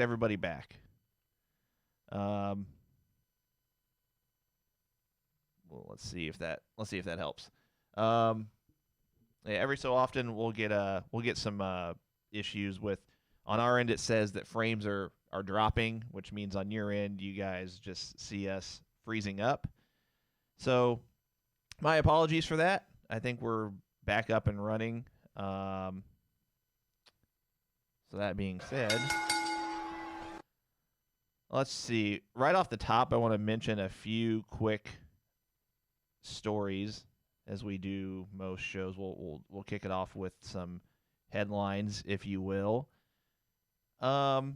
everybody back. Well, let's see if that helps. Yeah, every so often we'll get some issues with on our end. It says that frames are dropping, which means on your end you guys just see us freezing up. So my apologies for that. I think we're back up and running. So that being said, let's see. Right off the top, I want to mention a few quick stories, as we do most shows. We'll kick it off with some headlines, if you will. I'll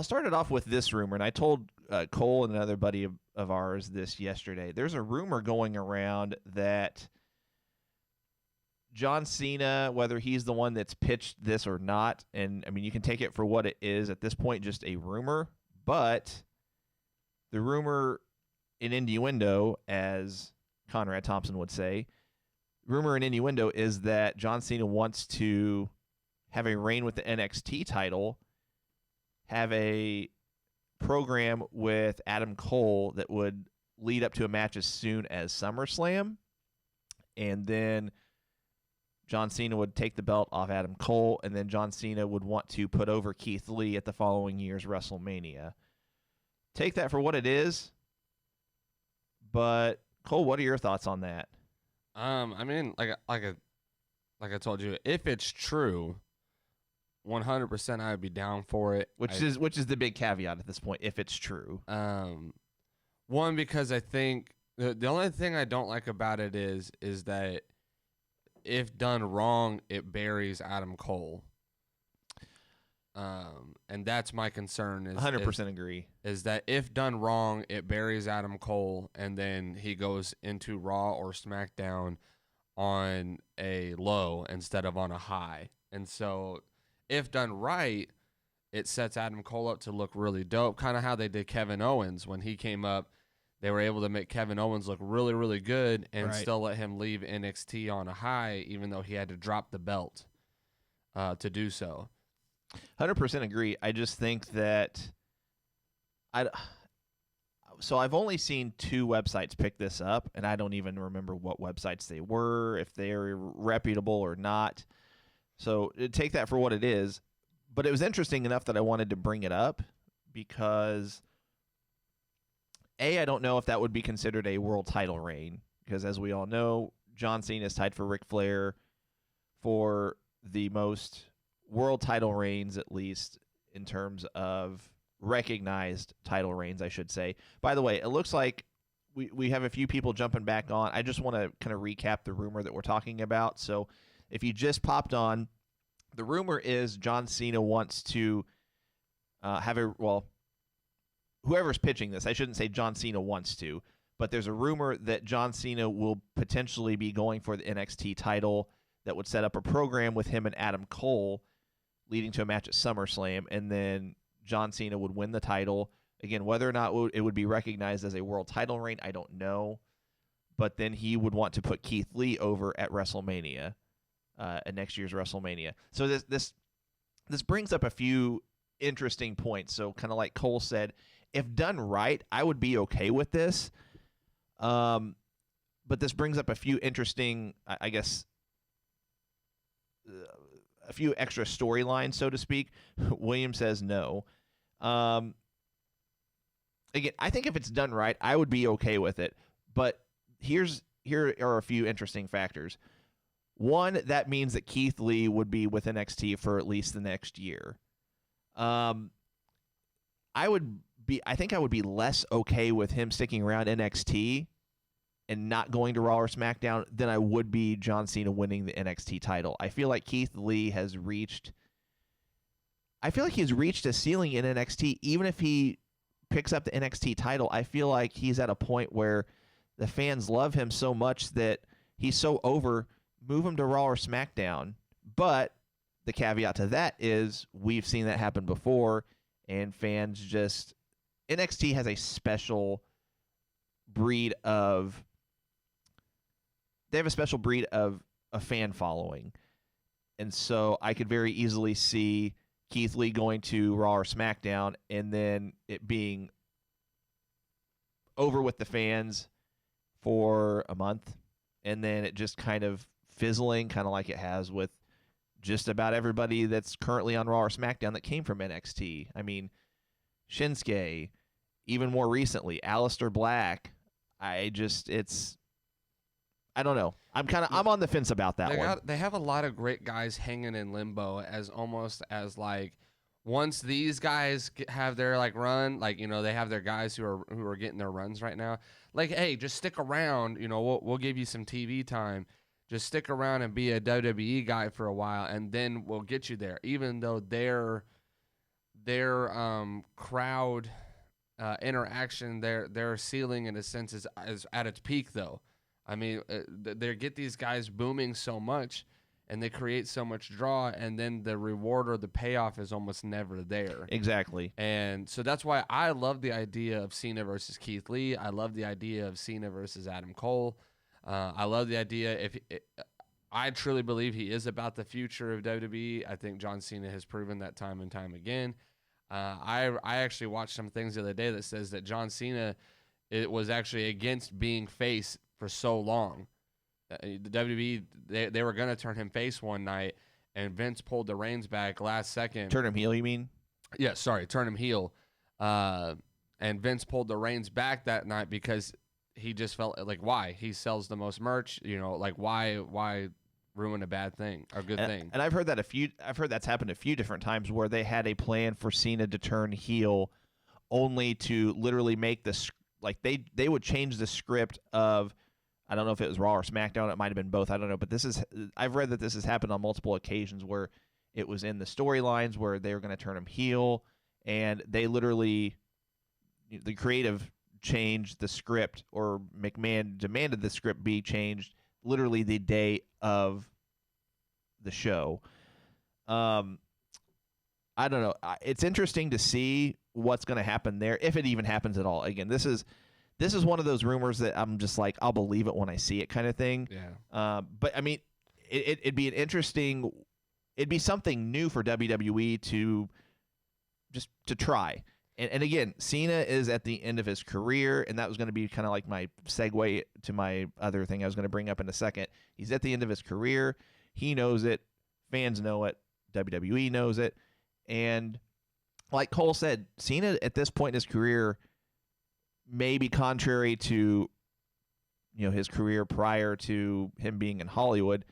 start it off with this rumor, and I told Cole and another buddy of ours this yesterday. There's a rumor going around that John Cena, whether he's the one that's pitched this or not, and I mean, you can take it for what it is at this point, just a rumor, but the rumor in innuendo, as Conrad Thompson would say, rumor in innuendo is that John Cena wants to have a reign with the NXT title, have a program with Adam Cole that would lead up to a match as soon as SummerSlam, and then John Cena would take the belt off Adam Cole, and then John Cena would want to put over Keith Lee at the following year's WrestleMania. Take that for what it is, but Cole, what are your thoughts on that? I mean, like I told you, if it's true, 100% I would be down for it. Which is the big caveat at this point, if it's true. One, because I think the only thing I don't like about it is that if done wrong, it buries Adam Cole. And that's my concern. 100% agree. Is that if done wrong, it buries Adam Cole, and then he goes into Raw or SmackDown on a low instead of on a high. And so, if done right, it sets Adam Cole up to look really dope. Kind of how they did Kevin Owens when he came up. They were able to make Kevin Owens look really, really good and still let him leave NXT on a high, even though he had to drop the belt to do so. 100% agree. I just think that so I've only seen 2 websites pick this up, and I don't even remember what websites they were, if they're reputable or not. So take that for what it is. But it was interesting enough that I wanted to bring it up because I don't know if that would be considered a world title reign, because as we all know, John Cena is tied for Ric Flair for the most world title reigns, at least in terms of recognized title reigns, I should say. By the way, it looks like we have a few people jumping back on. I just want to kind of recap the rumor that we're talking about. So if you just popped on, the rumor is John Cena wants to whoever's pitching this, I shouldn't say John Cena wants to, but there's a rumor that John Cena will potentially be going for the NXT title that would set up a program with him and Adam Cole leading to a match at SummerSlam, and then John Cena would win the title. Again, whether or not it would be recognized as a world title reign, I don't know, but then he would want to put Keith Lee over at WrestleMania, at next year's WrestleMania. So this brings up a few interesting points. So kind of like Cole said, if done right, I would be okay with this. But this brings up a few interesting, I guess, a few extra storylines, so to speak. William says no. Again, I think if it's done right, I would be okay with it. But here are a few interesting factors. One, that means that Keith Lee would be with NXT for at least the next year. I think I would be less okay with him sticking around NXT and not going to Raw or SmackDown than I would be John Cena winning the NXT title. I feel like Keith Lee has reached a ceiling in NXT. Even if he picks up the NXT title, I feel like he's at a point where the fans love him so much that he's so over, move him to Raw or SmackDown. But the caveat to that is we've seen that happen before, and fans just... NXT has a special breed of... They have a special breed of a fan following. And so I could very easily see Keith Lee going to Raw or SmackDown, and then it being over with the fans for a month, and then it just kind of fizzling, kind of like it has with just about everybody that's currently on Raw or SmackDown that came from NXT. I mean, Shinsuke, even more recently, Aleister Black. I don't know. I'm on the fence about that one. They have a lot of great guys hanging in limbo as almost as like once these guys have their like run, like they have their guys who are getting their runs right now. Like, hey, just stick around. We'll give you some TV time. Just stick around and be a WWE guy for a while, and then we'll get you there. Even though their crowd interaction, their ceiling in a sense is at its peak though. I mean, they get these guys booming so much, and they create so much draw, and then the reward or the payoff is almost never there. Exactly. And so that's why I love the idea of Cena versus Keith Lee. I love the idea of Cena versus Adam Cole. I love the idea. I truly believe he is about the future of WWE. I think John Cena has proven that time and time again. I actually watched some things the other day that says that John Cena was actually against being face for so long. The WWE, they were going to turn him face one night, and Vince pulled the reins back last second. Turn him heel, you mean? Yeah, sorry, turn him heel. And Vince pulled the reins back that night because he just felt like, why? He sells the most merch, like why ruin a bad thing or good thing? And I've heard that's happened a few different times where they had a plan for Cena to turn heel only to literally make they would change the script of, I don't know if it was Raw or SmackDown. It might have been both. I don't know. But I've read that this has happened on multiple occasions where it was in the storylines where they were going to turn him heel, and they literally, the creative changed the script, or McMahon demanded the script be changed literally the day of the show. I don't know. It's interesting to see what's going to happen there, if it even happens at all. Again, this is one of those rumors that I'm just like, I'll believe it when I see it kind of thing. Yeah. But I mean, it'd be it'd be something new for WWE to try. And again, Cena is at the end of his career, and that was going to be kind of like my segue to my other thing I was going to bring up in a second. He's at the end of his career. He knows it. Fans know it. WWE knows it. And like Cole said, Cena at this point in his career, maybe contrary to his career prior to him being in Hollywood,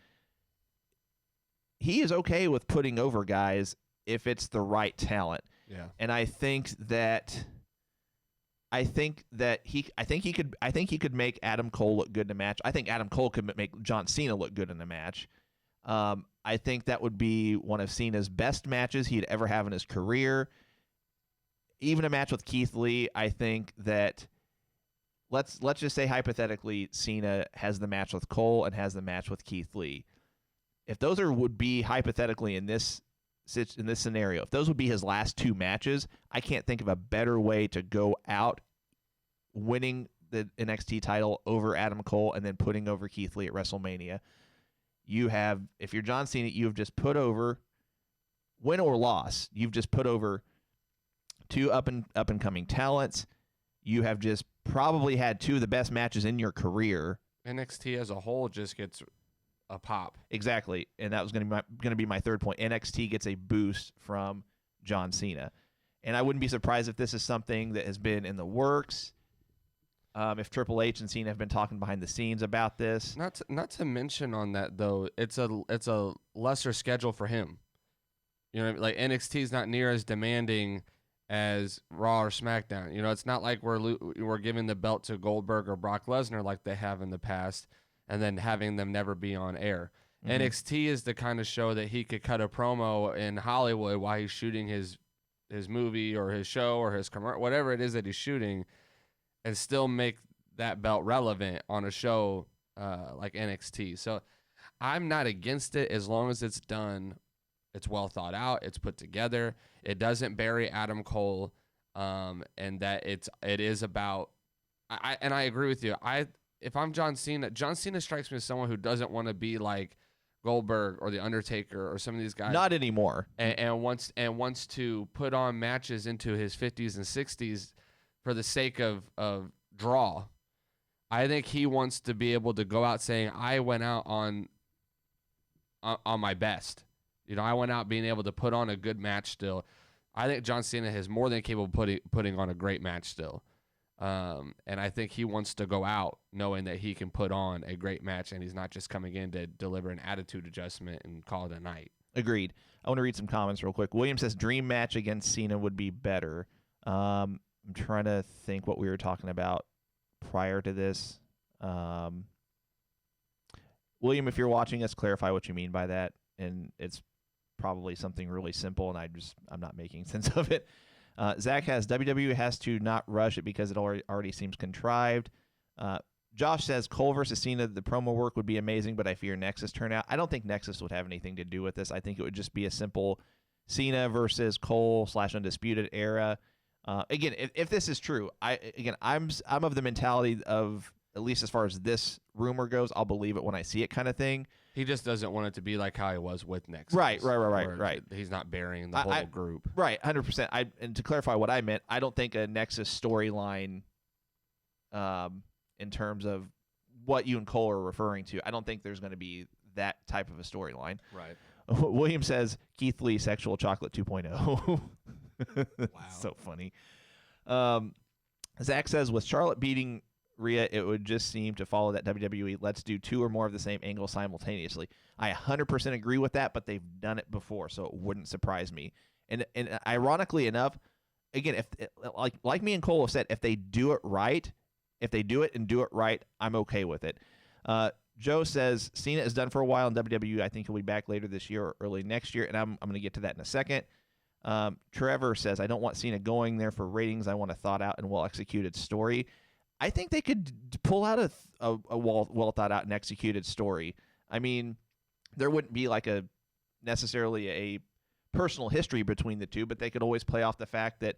he is okay with putting over guys if it's the right talent. Yeah. And I think he could make Adam Cole look good in a match. I think Adam Cole could make John Cena look good in a match. I think that would be one of Cena's best matches he'd ever have in his career. Even a match with Keith Lee, I think that let's just say hypothetically Cena has the match with Cole and has the match with Keith Lee. If those would be hypothetically in this scenario, if those would be his last two matches, I can't think of a better way to go out winning the NXT title over Adam Cole and then putting over Keith Lee at WrestleMania. If you're John Cena, you have just put over, win or loss, you've just put over two up and coming talents. You have just probably had two of the best matches in your career. NXT as a whole just gets a pop. Exactly, and that was going to be my third point. NXT gets a boost from John Cena, and I wouldn't be surprised if this is something that has been in the works. If Triple H and Cena have been talking behind the scenes about this. Not to mention on that though, it's a lesser schedule for him. Like NXT is not near as demanding as Raw or SmackDown. It's not like we're giving the belt to Goldberg or Brock Lesnar like they have in the past, and then having them never be on air. Mm-hmm. NXT is the kind of show that he could cut a promo in Hollywood while he's shooting his movie or his show or his commercial, whatever it is that he's shooting, and still make that belt relevant on a show like NXT. So I'm not against it as long as it's done. It's well thought out. It's put together. It doesn't bury Adam Cole, and that it is about. I agree with you. If I'm John Cena strikes me as someone who doesn't want to be like Goldberg or the Undertaker or some of these guys, Not anymore. and wants to put on matches into his 50s and 60s for the sake of draw. I think he wants to be able to go out saying, I went out on my best. I went out being able to put on a good match still. I think John Cena is more than capable of putting on a great match still. And I think he wants to go out knowing that he can put on a great match and he's not just coming in to deliver an attitude adjustment and call it a night. Agreed. I want to read some comments real quick. William says dream match against Cena would be better. I'm trying to think what we were talking about prior to this. William, if you're watching us, clarify what you mean by that. And it's probably something really simple, and I'm not making sense of it. Zach has WWE has to not rush it because it already seems contrived. Josh says Cole versus Cena, the promo work would be amazing, but I fear Nexus turnout. I don't think Nexus would have anything to do with this. I think it would just be a simple Cena versus Cole / Undisputed Era. Again, if this is true, I'm of the mentality of, at least as far as this rumor goes, I'll believe it when I see it kind of thing. He just doesn't want it to be like how he was with Nexus. Right. He's not burying the whole group. Right, 100%. And to clarify what I meant, I don't think a Nexus storyline, in terms of what you and Cole are referring to, I don't think there's going to be that type of a storyline. Right. William says Keith Lee sexual chocolate 2.0. Wow. So funny. Zach says with Charlotte beating Rhea, it would just seem to follow that WWE, let's do 2 or more of the same angle simultaneously. I 100% agree with that, but they've done it before, so it wouldn't surprise me. And ironically enough, again, if like me and Cole have said, if they do it right, if they do it and do it right, I'm okay with it. Joe says Cena is done for a while in WWE. I think he'll be back later this year or early next year, and I'm going to get to that in a second. Trevor says I don't want Cena going there for ratings. I want a thought out and well executed story. I think they could pull out a well thought out and executed story. I mean, there wouldn't be like necessarily a personal history between the two, but they could always play off the fact that,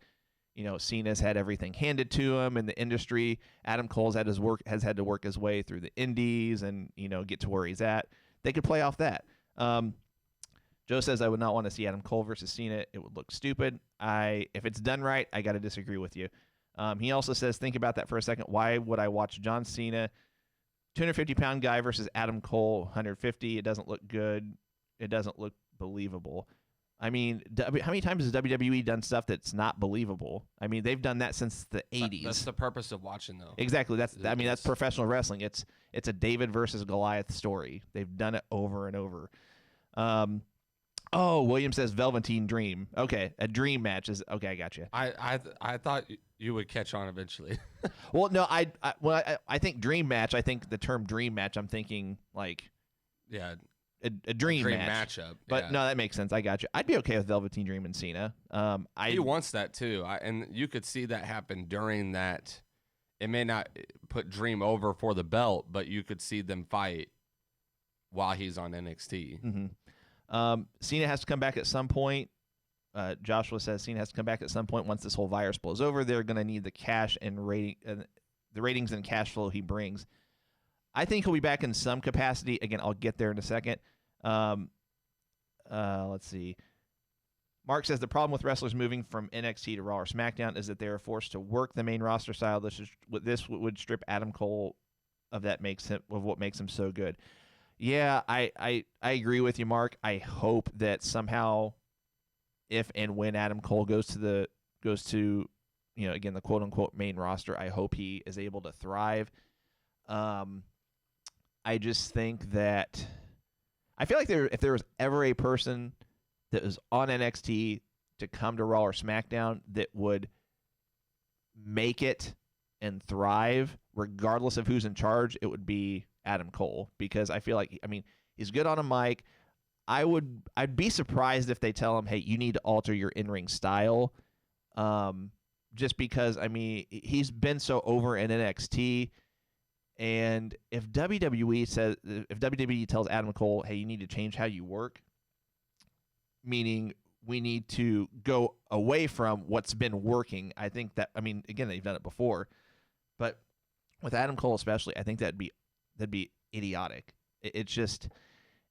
Cena's had everything handed to him in the industry. Adam Cole's has had to work his way through the indies and, get to where he's at. They could play off that. Joe says I would not want to see Adam Cole versus Cena. It would look stupid. If it's done right, I got to disagree with you. He also says, think about that for a second. Why would I watch John Cena, 250-pound guy versus Adam Cole, 150? It doesn't look good. It doesn't look believable. I mean, how many times has WWE done stuff that's not believable? I mean, they've done that since the 80s. That's the purpose of watching, though. Exactly. That's professional wrestling. It's a David versus Goliath story. They've done it over and over. William says Velveteen Dream. Okay, a dream match is okay. I got you. I thought you would catch on eventually. Well, no, I think dream match. I think the term dream match. I'm thinking like, yeah, a dream match. matchup. But yeah. no, that makes sense. I got you. I'd be okay with Velveteen Dream and Cena. He wants that too, and you could see that happen during that. It may not put Dream over for the belt, but you could see them fight while he's on NXT. Mm-hmm. Cena has to come back at some point. Joshua says Cena has to come back at some point once this whole virus blows over. They're going to need the cash and the ratings and cash flow he brings. I think he'll be back in some capacity. Again, I'll get there in a second. Let's see. Mark says the problem with wrestlers moving from NXT to Raw or SmackDown is that they are forced to work the main roster style. This would strip Adam Cole of what makes him so good. Yeah, I agree with you, Mark. I hope that somehow, if and when Adam Cole goes to again, the quote unquote main roster, I hope he is able to thrive. I just think that I feel like if there was ever a person that was on NXT to come to Raw or SmackDown that would make it and thrive regardless of who's in charge, it would be Adam Cole, because I feel like, he's good on a mic. I'd be surprised if they tell him, hey, you need to alter your in-ring style. Just because, he's been so over in NXT. And if WWE tells Adam Cole, hey, you need to change how you work, meaning we need to go away from what's been working, I think that, again, they've done it before, but with Adam Cole especially, I think that'd be idiotic. It's just,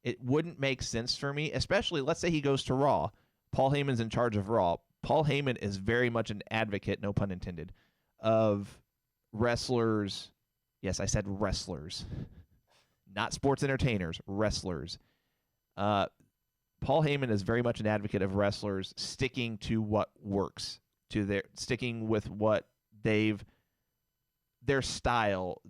it wouldn't make sense for me, especially let's say he goes to Raw. Paul Heyman's in charge of Raw. Paul Heyman is very much an advocate, no pun intended, of wrestlers. Yes, I said wrestlers, not sports entertainers, wrestlers. Paul Heyman is very much an advocate of wrestlers sticking to what works, sticking with what their style,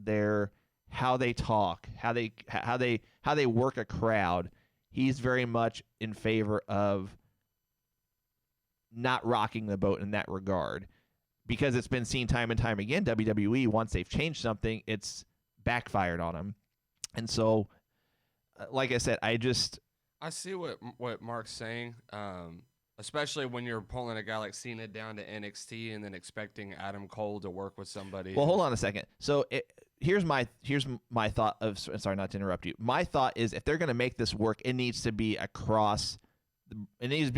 how they talk, how they work a crowd. He's very much in favor of not rocking the boat in that regard, because it's been seen time and time again. WWE, once they've changed something, it's backfired on them. And so, like I said, I see what Mark's saying, especially when you're pulling a guy like Cena down to NXT and then expecting Adam Cole to work with somebody. Well, hold on a second. So here's my thought of. Sorry, not to interrupt you. My thought is, if they're going to make this work, it needs to be a cross. It needs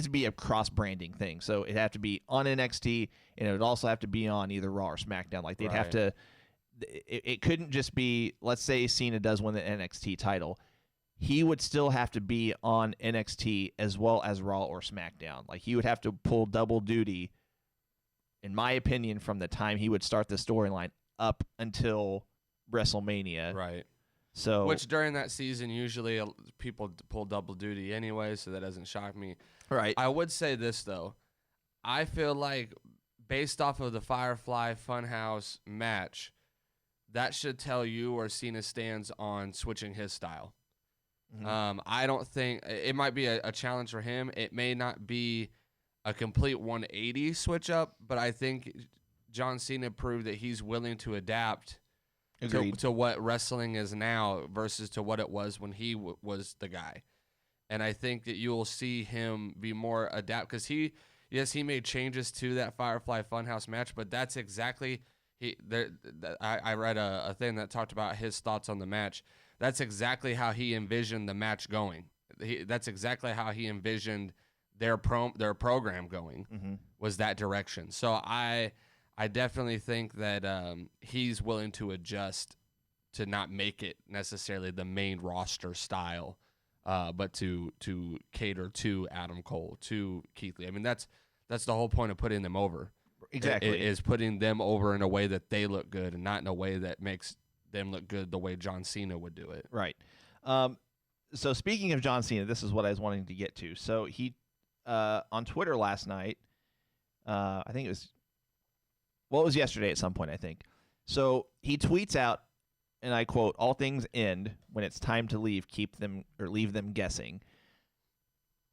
to be a cross branding thing. So it have to be on NXT, and it would also have to be on either Raw or SmackDown. Like they'd have to. It couldn't just be. Let's say Cena does win the NXT title. He would still have to be on NXT as well as Raw or SmackDown. Like he would have to pull double duty, in my opinion, from the time he would start the storyline up until WrestleMania. Right. So, which during that season, usually people pull double duty anyway, so that doesn't shock me. Right. I would say this, though. I feel like based off of the Firefly Funhouse match, that should tell you where Cena stands on switching his style. Mm-hmm. I don't think it might be a challenge for him. It may not be a complete 180 switch up, but I think John Cena proved that he's willing to adapt to what wrestling is now versus to what it was when he was the guy. And I think that you'll see him be more adapt because he made changes to that Firefly Funhouse match, but that's exactly I read a thing that talked about his thoughts on the match. That's exactly how he envisioned the match going. That's exactly how he envisioned their program going, mm-hmm. was that direction. So I definitely think that he's willing to adjust to not make it necessarily the main roster style, but to cater to Adam Cole, to Keith Lee. I mean, that's the whole point of putting them over. Exactly. Is putting them over in a way that they look good and not in a way that makes them look good the way John Cena would do it. Right. So speaking of John Cena, this is what I was wanting to get to. So he on Twitter last night, I think it was yesterday at some point, I think. So he tweets out, and I quote, "All things end when it's time to leave, leave them guessing."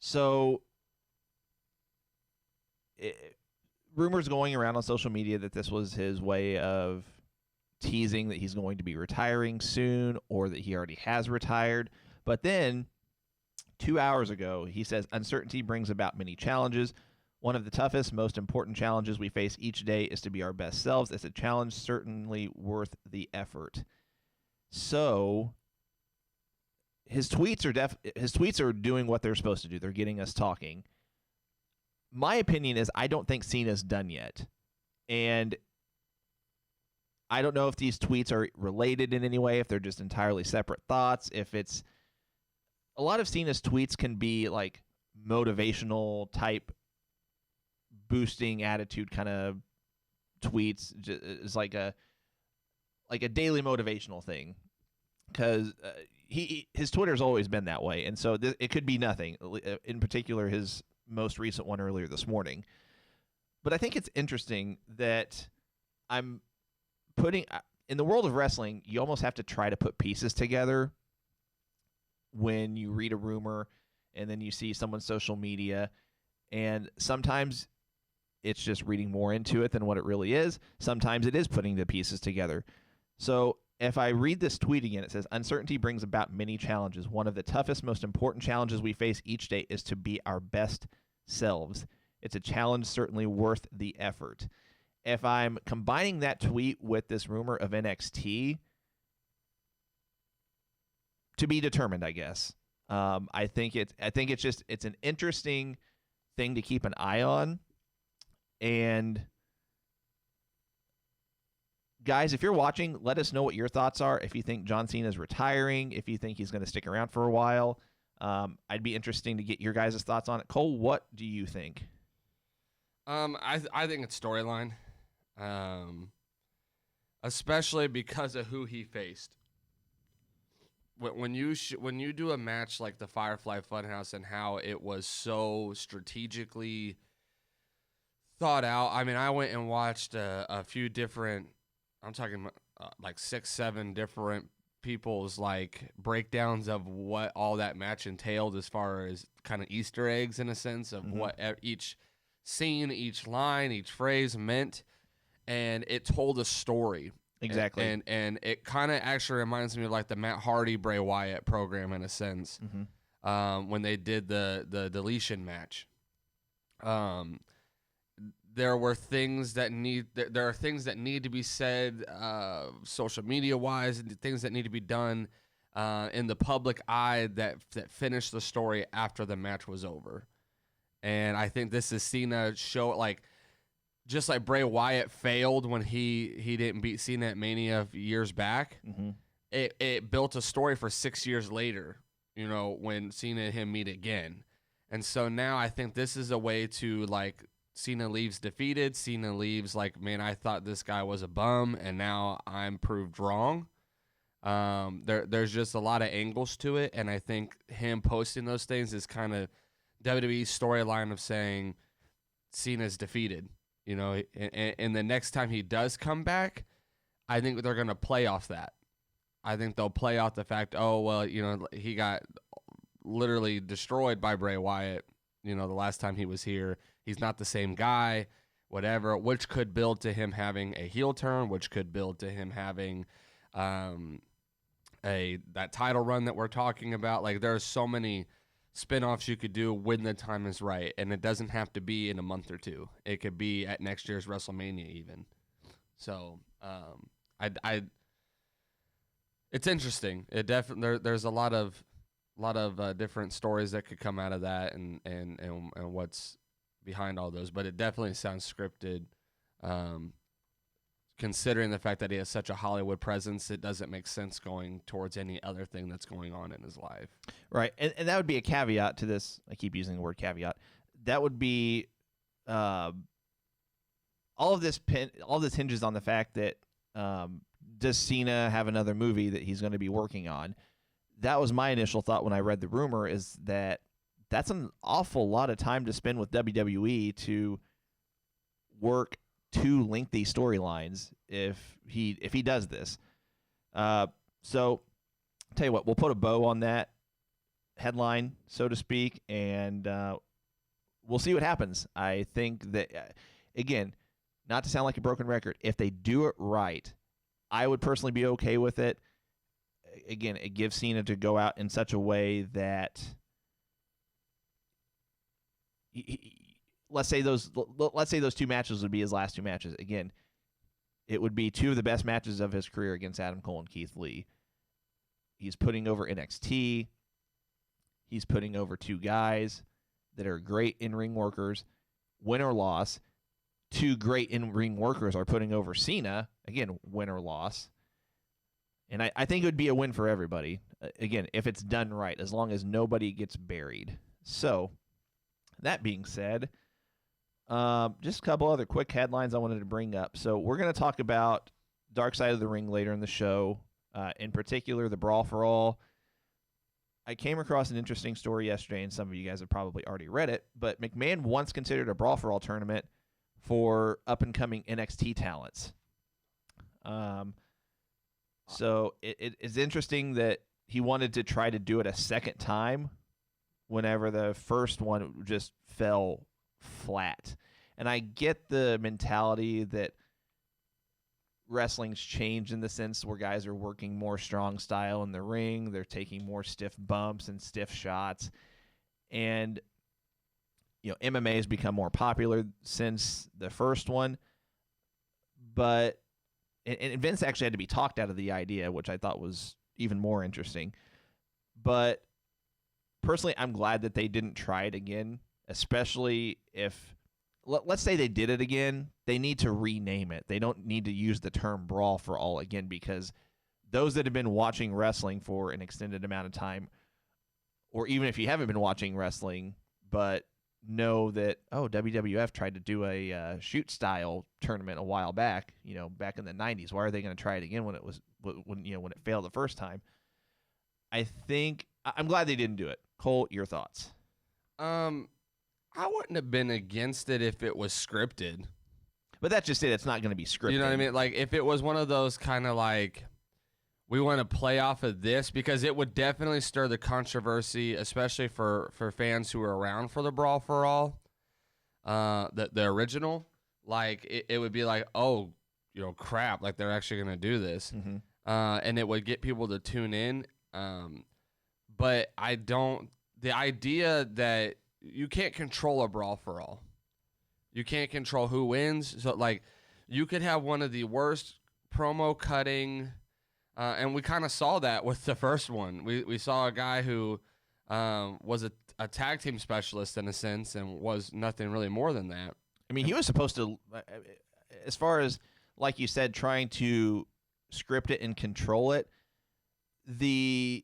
So rumors going around on social media that this was his way of teasing that he's going to be retiring soon or that he already has retired. But then 2 hours ago, he says, "Uncertainty brings about many challenges. One of the toughest, most important challenges we face each day is to be our best selves. It's a challenge certainly worth the effort." So his tweets are doing what they're supposed to do. They're getting us talking. My opinion is I don't think Cena's done yet. And I don't know if these tweets are related in any way, if they're just entirely separate thoughts, if it's a lot of Cena's tweets can be like motivational type boosting attitude kind of tweets. It's like a daily motivational thing, because his Twitter's always been that way, and so it could be nothing. In particular, his most recent one earlier this morning. But I think it's interesting that I'm putting in the world of wrestling, you almost have to try to put pieces together when you read a rumor and then you see someone's social media, and sometimes it's just reading more into it than what it really is. Sometimes it is putting the pieces together. So if I read this tweet again, it says, "Uncertainty brings about many challenges. One of the toughest, most important challenges we face each day is to be our best selves. It's a challenge certainly worth the effort." If I'm combining that tweet with this rumor of NXT, to be determined, I guess. I think it's an interesting thing to keep an eye on, and guys, if you're watching, let us know what your thoughts are. If you think John Cena is retiring, if you think he's going to stick around for a while, I'd be interesting to get your guys' thoughts on it. Cole, what do you think? I think it's storyline, especially because of who he faced. When you do a match like the Firefly Funhouse and how it was so strategically thought out. I mean, I went and watched a few different. I'm talking like 6-7 different people's like breakdowns of what all that match entailed as far as kind of Easter eggs in a sense of what each scene, each line, each phrase meant, and it told a story. Exactly. And it kind of actually reminds me of like the Matt Hardy Bray Wyatt program in a sense, when they did the deletion match. There were things that there are things that need to be said, social media wise, and things that need to be done in the public eye that finished the story after the match was over. And I think this is Cena show like. Just like Bray Wyatt failed when he didn't beat Cena at Mania years back, it built a story for 6 years later, when Cena and him meet again. And so now I think this is a way to, like, Cena leaves defeated. Cena leaves like, man, I thought this guy was a bum, and now I'm proved wrong. There's just a lot of angles to it, and I think him posting those things is kind of WWE's storyline of saying Cena's defeated. And the next time he does come back, I think they're going to play off that. I think they'll play off the fact, he got literally destroyed by Bray Wyatt, the last time he was here. He's not the same guy, whatever, which could build to him having a heel turn, which could build to him having that title run that we're talking about. Like, there's so many spinoffs you could do when the time is right, and it doesn't have to be in a month or two. It could be at next year's WrestleMania even. So it's interesting. It definitely there's a lot of different stories that could come out of that, and what's behind all those. But it definitely sounds scripted. Considering the fact that he has such a Hollywood presence, it doesn't make sense going towards any other thing that's going on in his life. Right. And that would be a caveat to this. I keep using the word caveat. That would be all of this hinges on the fact that does Cena have another movie that he's going to be working on? That was my initial thought when I read the rumor, is that that's an awful lot of time to spend with WWE to work two lengthy storylines if he does this. So tell you what, we'll put a bow on that headline, so to speak, and we'll see what happens. I think that, again, not to sound like a broken record, if they do it right, I would personally be okay with it. Again, it gives Cena to go out in such a way that let's say those two matches would be his last two matches. Again, it would be two of the best matches of his career against Adam Cole and Keith Lee. He's putting over NXT. He's putting over two guys that are great in-ring workers. Win or loss, two great in-ring workers are putting over Cena. Again, win or loss. And I think it would be a win for everybody. Again, if it's done right, as long as nobody gets buried. So, that being said, just a couple other quick headlines I wanted to bring up. So we're going to talk about Dark Side of the Ring later in the show, in particular the Brawl for All. I came across an interesting story yesterday, and some of you guys have probably already read it, but McMahon once considered a Brawl for All tournament for up-and-coming NXT talents. So it's interesting that he wanted to try to do it a second time whenever the first one just fell flat. And I get the mentality that wrestling's changed in the sense where guys are working more strong style in the ring. They're taking more stiff bumps and stiff shots. And, MMA has become more popular since the first one. But, and Vince actually had to be talked out of the idea, which I thought was even more interesting. But personally, I'm glad that they didn't try it again, especially if, let's say they did it again, they need to rename it. They don't need to use the term brawl for all again, because those that have been watching wrestling for an extended amount of time, or even if you haven't been watching wrestling but know that, oh, WWF tried to do a shoot style tournament a while back, back in the 90s. Why are they going to try it again when it failed the first time? I think I'm glad they didn't do it. Cole, your thoughts? I wouldn't have been against it if it was scripted. But that's just it. It's not going to be scripted. You know what I mean? Like, if it was one of those kind of like, we want to play off of this, because it would definitely stir the controversy, especially for fans who were around for the Brawl for All, the original. Like, it would be like, oh, crap, like they're actually going to do this. Mm-hmm. And it would get people to tune in. But the idea that you can't control a Brawl for All. You can't control who wins. So, like, you could have one of the worst promo cutting, and we kind of saw that with the first one. We saw a guy who was a tag team specialist in a sense and was nothing really more than that. I mean, he was supposed to, as far as, like you said, trying to script it and control it, the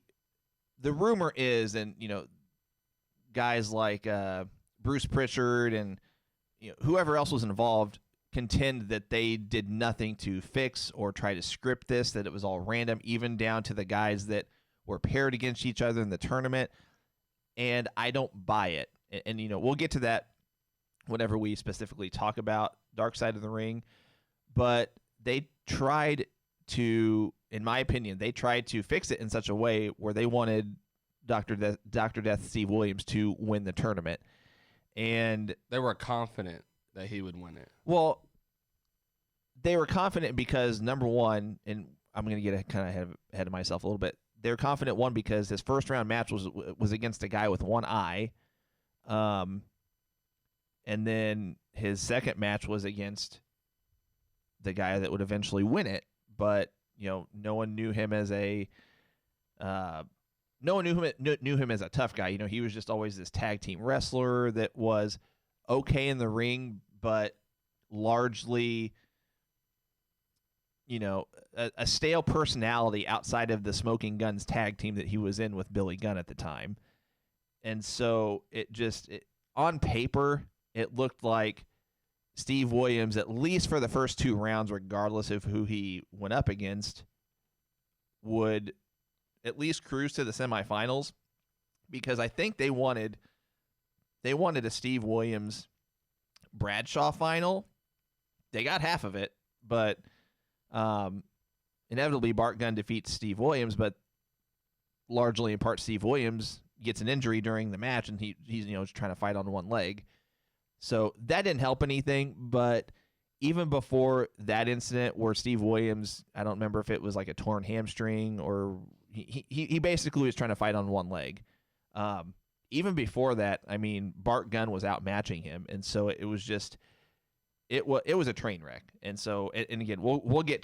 rumor is, and, guys like Bruce Pritchard and whoever else was involved contend that they did nothing to fix or try to script this, that it was all random, even down to the guys that were paired against each other in the tournament. And I don't buy it. And we'll get to that whenever we specifically talk about Dark Side of the Ring. But they tried to, in my opinion, they tried to fix it in such a way where they wanted Dr. Death Steve Williams to win the tournament. And they were confident that he would win it. Well, they were confident because, number one, and I'm going to get kind of ahead of myself a little bit. They were confident, one, because his first round match was against a guy with one eye. And then his second match was against the guy that would eventually win it. But, no one knew him as a no one knew him as a tough guy. He was just always this tag team wrestler that was okay in the ring, but largely, a stale personality outside of the Smoking Guns tag team that he was in with Billy Gunn at the time. And so on paper, it looked like Steve Williams, at least for the first two rounds, regardless of who he went up against, would at least cruise to the semifinals, because I think they wanted a Steve Williams Bradshaw final. They got half of it, but inevitably Bart Gunn defeats Steve Williams, but largely in part Steve Williams gets an injury during the match, and he's trying to fight on one leg. So that didn't help anything. But even before that incident where Steve Williams, I don't remember if it was like a torn hamstring or he basically was trying to fight on one leg. Even before that, I mean, Bart Gunn was outmatching him, and so it was just it was a train wreck. And so, and again, we'll get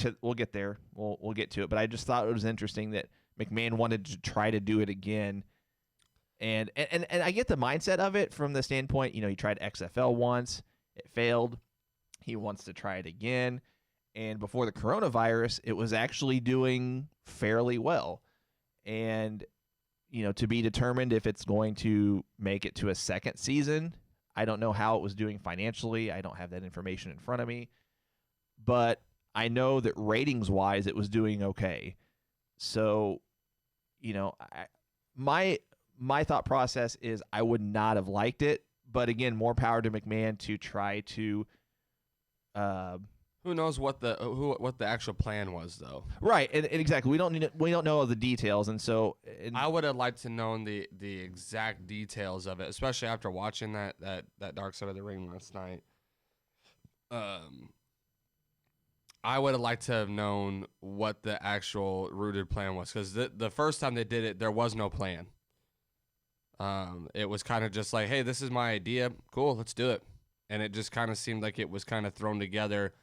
there. We'll get to it. But I just thought it was interesting that McMahon wanted to try to do it again. And I get the mindset of it from the standpoint, he tried XFL once, it failed. He wants to try it again. And before the coronavirus, it was actually doing fairly well. And, to be determined if it's going to make it to a second season. I don't know how it was doing financially. I don't have that information in front of me. But I know that ratings-wise, it was doing okay. So, my thought process is I would not have liked it. But again, more power to McMahon to try to who knows what the actual plan was, though. Right, and exactly. We don't know all the details, and so I would have liked to know the exact details of it, especially after watching that Dark Side of the Ring last night. I would have liked to have known what the actual rooted plan was, because the first time they did it, there was no plan. It was kind of just like, hey, this is my idea. Cool, let's do it. And it just kind of seemed like it was kind of thrown together,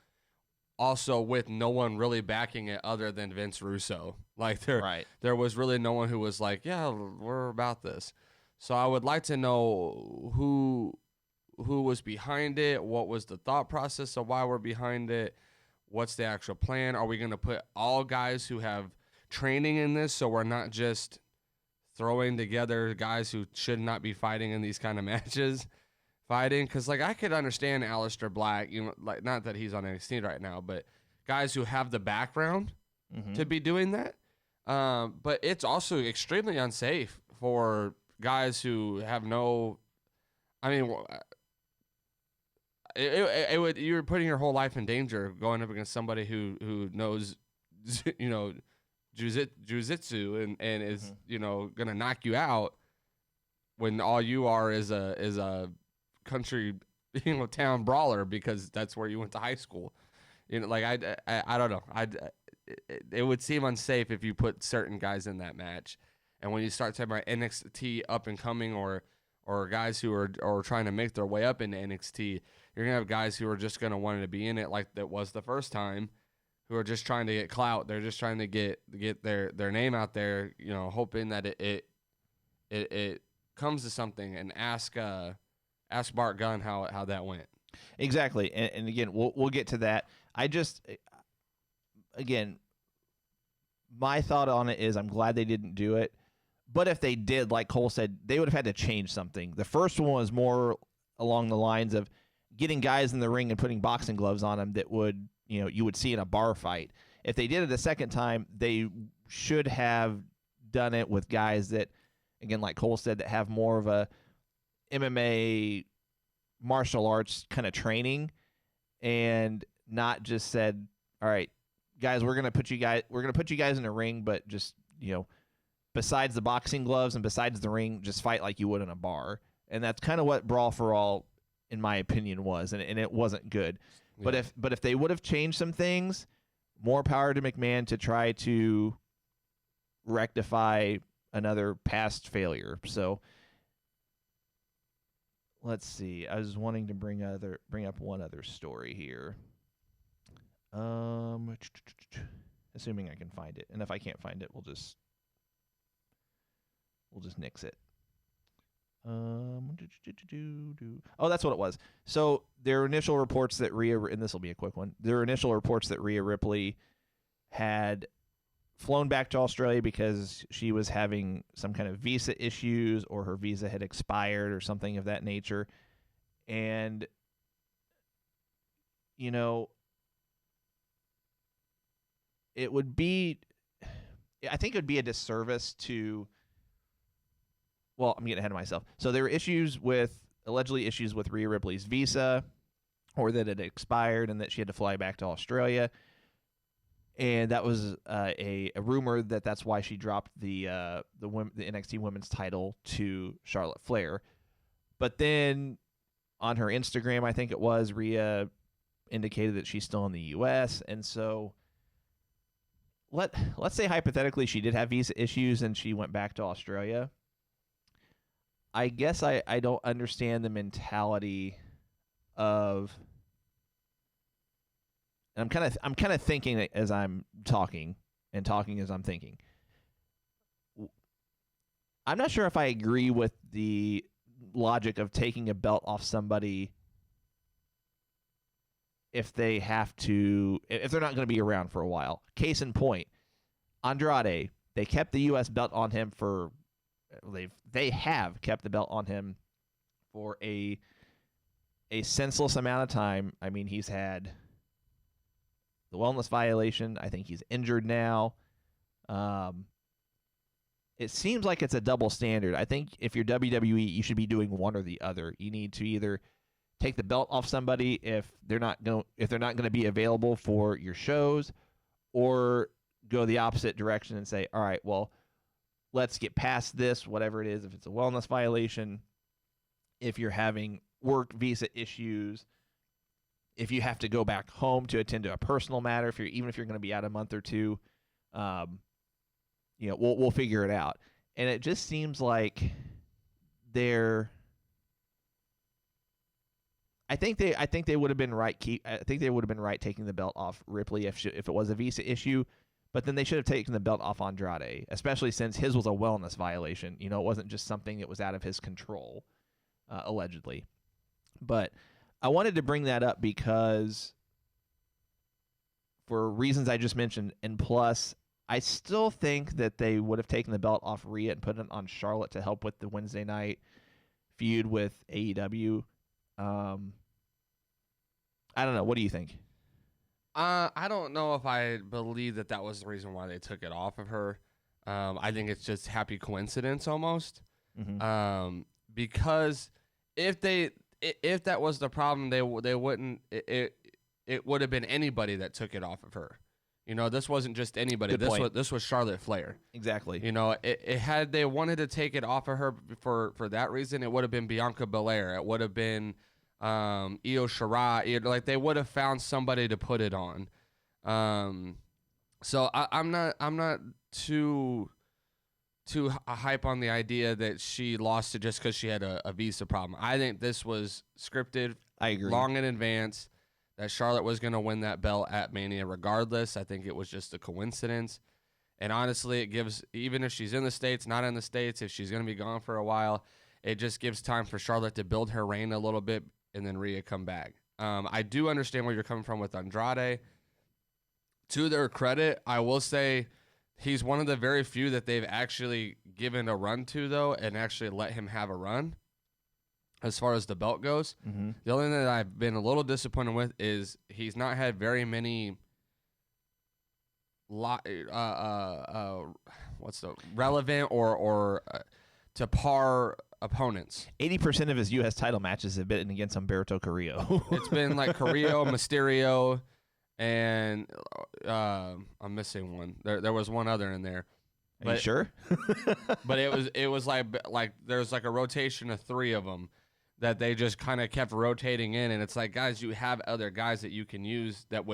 also with no one really backing it other than Vince Russo. Like there was really no one who was like, yeah, we're about this. So I would like to know who was behind it, what was the thought process of why we're behind it, what's the actual plan? Are we going to put all guys who have training in this, so we're not just throwing together guys who should not be fighting in these kind of matches fighting? Because like I could understand Aleister Black, like not that he's on NXT right now, but guys who have the background to be doing that. But it's also extremely unsafe for guys who have no. I mean, it would, you're putting your whole life in danger going up against somebody who knows, jiu-jitsu and is gonna knock you out when all you are is a country town brawler because that's where you went to high school. Like I don't know. It would seem unsafe if you put certain guys in that match, and when you start talking about NXT up and coming or guys who are trying to make their way up into NXT, you're gonna have guys who are just gonna want to be in it like that was the first time, who are just trying to get clout. They're just trying to get their name out there, hoping that it comes to something. And ask Bart Gunn how that went. Exactly, and again, we'll get to that. Again, my thought on it is I'm glad they didn't do it. But if they did, like Cole said, they would have had to change something. The first one was more along the lines of getting guys in the ring and putting boxing gloves on them that would, you would see in a bar fight. If they did it a second time, they should have done it with guys that, again, like Cole said, that have more of a MMA martial arts kind of training, and not just said, all right, guys, we're gonna put you guys in a ring, but just, besides the boxing gloves and besides the ring, just fight like you would in a bar. And that's kind of what Brawl for All, in my opinion, was, and it wasn't good. Yeah. But if they would have changed some things, more power to McMahon to try to rectify another past failure. So let's see. I was wanting to bring up one other story here. Assuming I can find it, and if I can't find it, we'll just nix it. Oh, that's what it was. So there were initial reports that and this will be a quick one. There were initial reports that Rhea Ripley had flown back to Australia because she was having some kind of visa issues, or her visa had expired or something of that nature. And, it would be, I think it would be a disservice to, well, I'm getting ahead of myself. So there were allegedly issues with Rhea Ripley's visa, or that it expired and that she had to fly back to Australia. And that was a rumor that's why she dropped the NXT Women's title to Charlotte Flair. But then on her Instagram, I think it was, Rhea indicated that she's still in the U.S. And so let's say hypothetically she did have visa issues and she went back to Australia. I guess I don't understand the mentality of, and I'm kind of thinking as I'm talking, and talking as I'm thinking. I'm not sure if I agree with the logic of taking a belt off somebody if they're not going to be around for a while. Case in point, Andrade, they kept the U.S. belt on him for, they have kept the belt on him for a senseless amount of time. I mean, he's had the wellness violation. I think he's injured now. It seems like it's a double standard. I think if you're WWE, you should be doing one or the other. You need to either take the belt off somebody if they're not going to be available for your shows, or go the opposite direction and say, all right, well, let's get past this, whatever it is. If it's a wellness violation, if you're having work visa issues, if you have to go back home to attend to a personal matter, even if you're going to be out a month or two, we'll figure it out. And it just seems like I think they would have been right. I think they would have been right taking the belt off Ripley if it was a visa issue, but then they should have taken the belt off Andrade, especially since his was a wellness violation. It wasn't just something that was out of his control, allegedly. But I wanted to bring that up because for reasons I just mentioned, and plus, I still think that they would have taken the belt off Rhea and put it on Charlotte to help with the Wednesday night feud with AEW. I don't know. What do you think? I don't know if I believe that was the reason why they took it off of her. I think it's just happy coincidence almost. Mm-hmm. Because if that was the problem, they wouldn't. It would have been anybody that took it off of her. You know, this wasn't just anybody. This was Charlotte Flair. Exactly. You know, it had they wanted to take it off of her for that reason, it would have been Bianca Belair. It would have been Io Shirai. Like they would have found somebody to put it on. So I'm not too hype on the idea that she lost it just because she had a visa problem. I think this was scripted. I agree. Long in advance that Charlotte was going to win that belt at Mania regardless. I think it was just a coincidence. And honestly, it gives, even if she's in the States, not in the States, if she's going to be gone for a while, it just gives time for Charlotte to build her reign a little bit and then Rhea come back. I do understand where you're coming from with Andrade. To their credit, I will say he's one of the very few that they've actually given a run to, though, and actually let him have a run as far as the belt goes. Mm-hmm. The only thing that I've been a little disappointed with is he's not had very many relevant or to par opponents. 80% of his U.S. title matches have been against Humberto Carrillo. It's been like Carrillo, Mysterio, and I'm missing one. There was one other in there. Are you sure? But it was like there's like a rotation of 3 of them that they just kind of kept rotating in, and it's like, guys, you have other guys that you can use that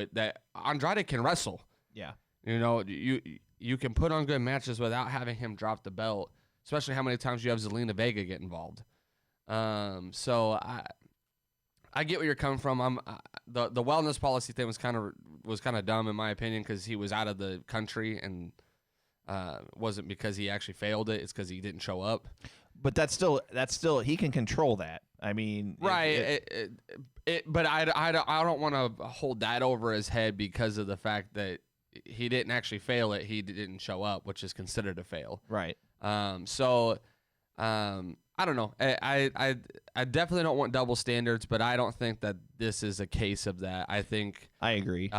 Andrade can wrestle. Yeah. You know, you can put on good matches without having him drop the belt, especially how many times you have Zelina Vega get involved. So I get where you're coming from. The wellness policy thing was kind of dumb in my opinion because he was out of the country and wasn't because he actually failed it. It's because he didn't show up. But that's still he can control that. I mean, right. But I don't want to hold that over his head because of the fact that he didn't actually fail it. He didn't show up, which is considered a fail. Right. So I don't know. I definitely don't want double standards, but I don't think that this is a case of that. I think I agree.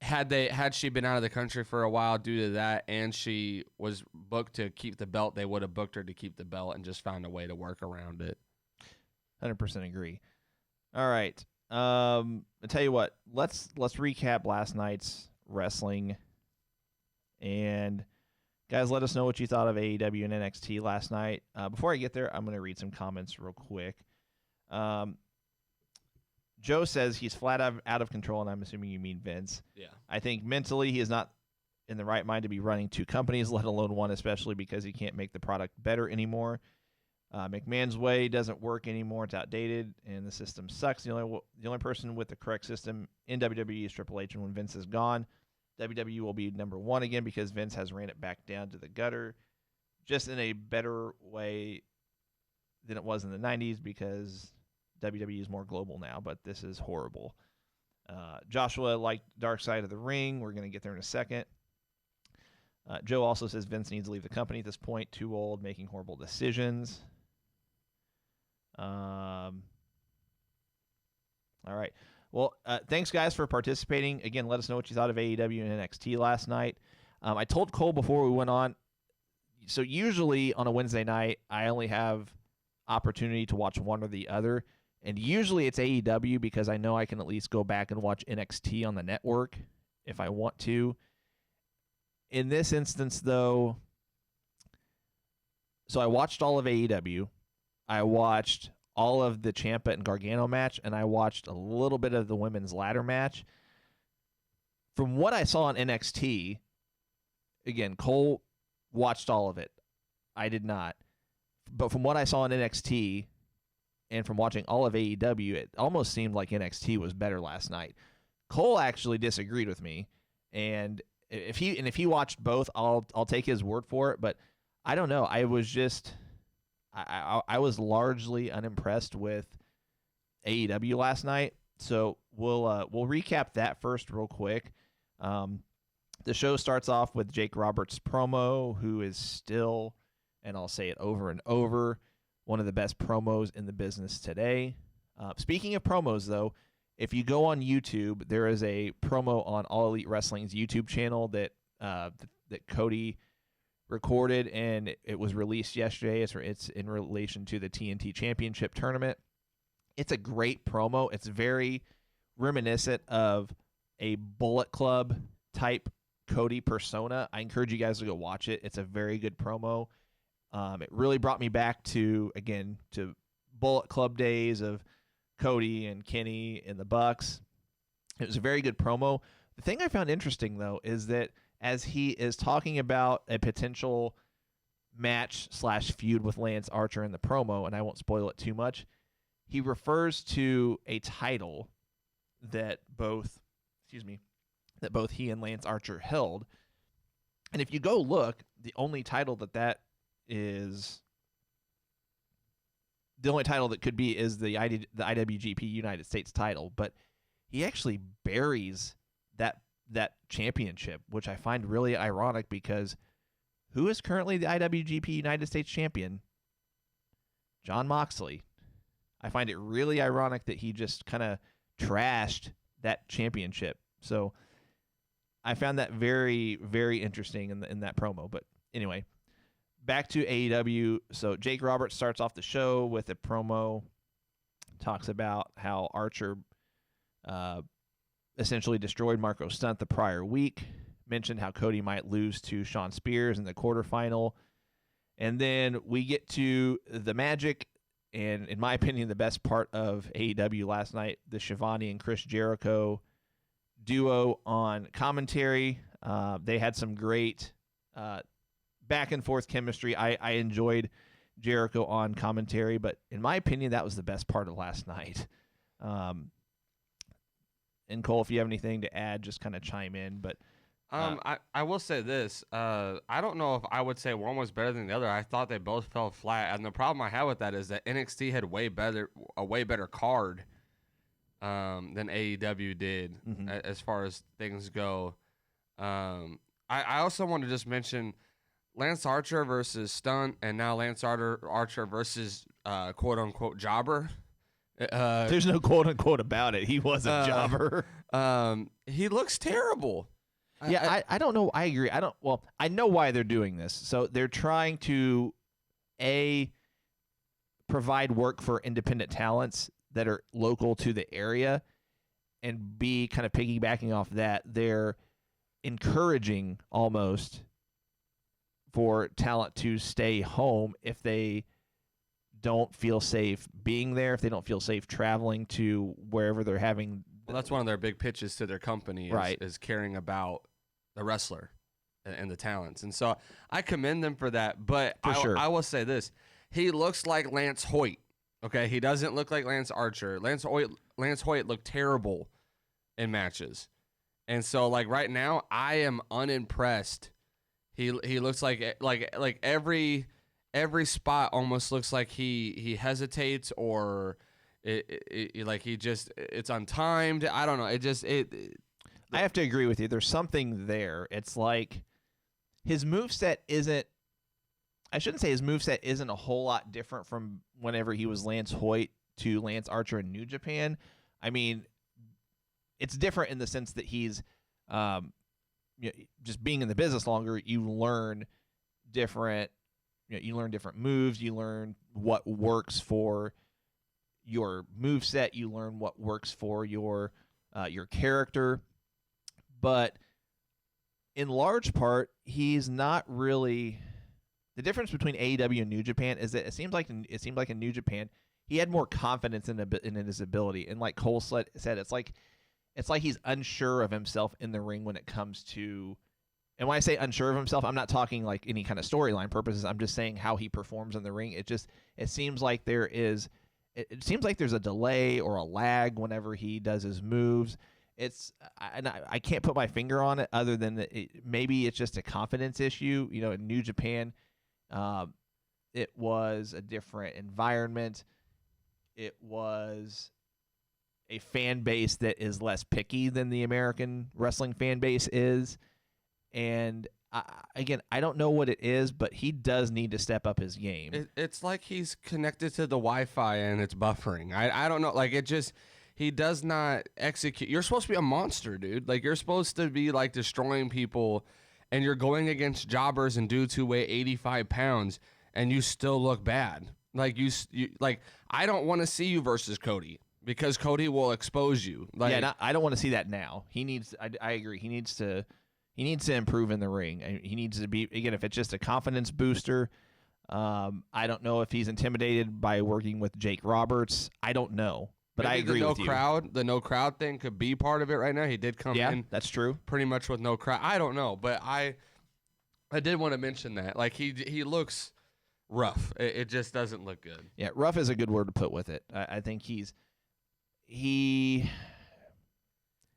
Had she been out of the country for a while due to that, and she was booked to keep the belt, they would have booked her to keep the belt and just found a way to work around it. 100% agree. All right. I'll tell you what. Let's recap last night's wrestling, and guys, let us know what you thought of AEW and NXT last night. Before I get there, I'm going to read some comments real quick. Joe says he's flat out of control, and I'm assuming you mean Vince. Yeah. I think mentally he is not in the right mind to be running 2 companies, let alone one, especially because he can't make the product better anymore. McMahon's way doesn't work anymore. It's outdated, and the system sucks. The only person with the correct system in WWE is Triple H, and when Vince is gone, WWE will be number 1 again because Vince has ran it back down to the gutter, just in a better way than it was in the 90s because WWE is more global now, but this is horrible. Joshua liked Dark Side of the Ring. We're going to get there in a second. Joe also says Vince needs to leave the company at this point. Too old, making horrible decisions. All right. Well, thanks, guys, for participating. Again, let us know what you thought of AEW and NXT last night. I told Cole before we went on, so usually on a Wednesday night, I only have opportunity to watch one or the other. And usually it's AEW because I know I can at least go back and watch NXT on the network if I want to. In this instance, though, so I watched all of AEW. I watched all of the Ciampa and Gargano match, and I watched a little bit of the women's ladder match. From what I saw on NXT, again, Cole watched all of it. I did not. But from what I saw on NXT, and from watching all of AEW, it almost seemed like NXT was better last night. Cole actually disagreed with me, and if he watched both, I'll take his word for it. But I don't know. I was just I was largely unimpressed with AEW last night. So we'll recap that first real quick. The show starts off with Jake Roberts' promo, who is still, and I'll say it over and over, one of the best promos in the business today. Speaking of promos, though, if you go on YouTube, there is a promo on All Elite Wrestling's YouTube channel that Cody recorded, and it was released yesterday. It's in relation to the TNT Championship tournament. It's a great promo. It's very reminiscent of a Bullet Club type Cody persona. I encourage you guys to go watch it. It's a very good promo. It really brought me back to Bullet Club days of Cody and Kenny and the Bucks. It was a very good promo. The thing I found interesting, though, is that as he is talking about a potential match/feud with Lance Archer in the promo, and I won't spoil it too much, he refers to a title that both he and Lance Archer held. And if you go look, the only title that could be is the IWGP United States title, but he actually buries that championship, which I find really ironic because who is currently the IWGP United States champion? Jon Moxley. I find it really ironic that he just kind of trashed that championship. So I found that very, very interesting in that promo. But anyway, back to AEW. So Jake Roberts starts off the show with a promo, talks about how Archer essentially destroyed Marco Stunt the prior week, mentioned how Cody might lose to Shawn Spears in the quarterfinal. And then we get to the Magic, and in my opinion, the best part of AEW last night, the Shivani and Chris Jericho duo on commentary. They had some great back and forth chemistry. I enjoyed Jericho on commentary, but in my opinion, that was the best part of last night. And Cole, if you have anything to add, just kind of chime in. But I will say this. I don't know if I would say one was better than the other. I thought they both fell flat, and the problem I have with that is that NXT had a way better card than AEW did as far as things go. I also want to just mention Lance Archer versus Stunt, and now Lance Archer versus quote unquote Jobber. There's no quote unquote about it. He was a jobber. He looks terrible. Yeah, I don't know. I agree. I know why they're doing this. So they're trying to provide work for independent talents that are local to the area, and B, kind of piggybacking off that, they're encouraging almost for talent to stay home if they don't feel safe being there, if they don't feel safe traveling to wherever they're having. Well, that's one of their big pitches to their company is caring about the wrestler and the talents. And so I commend them for that. But I will say this. He looks like Lance Hoyt. Okay, he doesn't look like Lance Archer. Lance Hoyt looked terrible in matches. And so like right now I am unimpressed. He looks like every spot almost looks like he hesitates, or it's untimed. I don't know. I have to agree with you. There's something there. It's like his moveset isn't. I shouldn't say his moveset isn't a whole lot different from whenever he was Lance Hoyt to Lance Archer in New Japan. I mean, it's different in the sense that he's just being in the business longer. You learn different. You learn different moves. You learn what works for your moveset. You learn what works for your character. But in large part, he's not really. The difference between AEW and New Japan is that it seemed like in New Japan he had more confidence in his ability. And like Cole said, it's like he's unsure of himself in the ring when it comes to. And when I say unsure of himself, I'm not talking like any kind of storyline purposes. I'm just saying how he performs in the ring. It seems like there's a delay or a lag whenever he does his moves. I can't put my finger on it other than maybe it's just a confidence issue. You know, in New Japan, it was a different environment. It was a fan base that is less picky than the American wrestling fan base is. And again, I don't know what it is, but he does need to step up his game. It's like he's connected to the Wi-Fi and it's buffering. I don't know. Like, he does not execute. You're supposed to be a monster, dude. Like, you're supposed to be like destroying people, and you're going against jobbers and dudes who weigh 85 pounds, and you still look bad. Like, you like, I don't want to see you versus Cody because Cody will expose you. Like, I don't want to see that now. He needs. I agree. He needs to improve in the ring. He needs to be, again, if it's just a confidence booster. I don't know if he's intimidated by working with Jake Roberts. I don't know, but maybe I agree with you. The no crowd thing could be part of it right now. He did come in. That's true. Pretty much with no crowd. I don't know, but I did want to mention that. Like, he looks rough. It just doesn't look good. Yeah, rough is a good word to put with it. I think he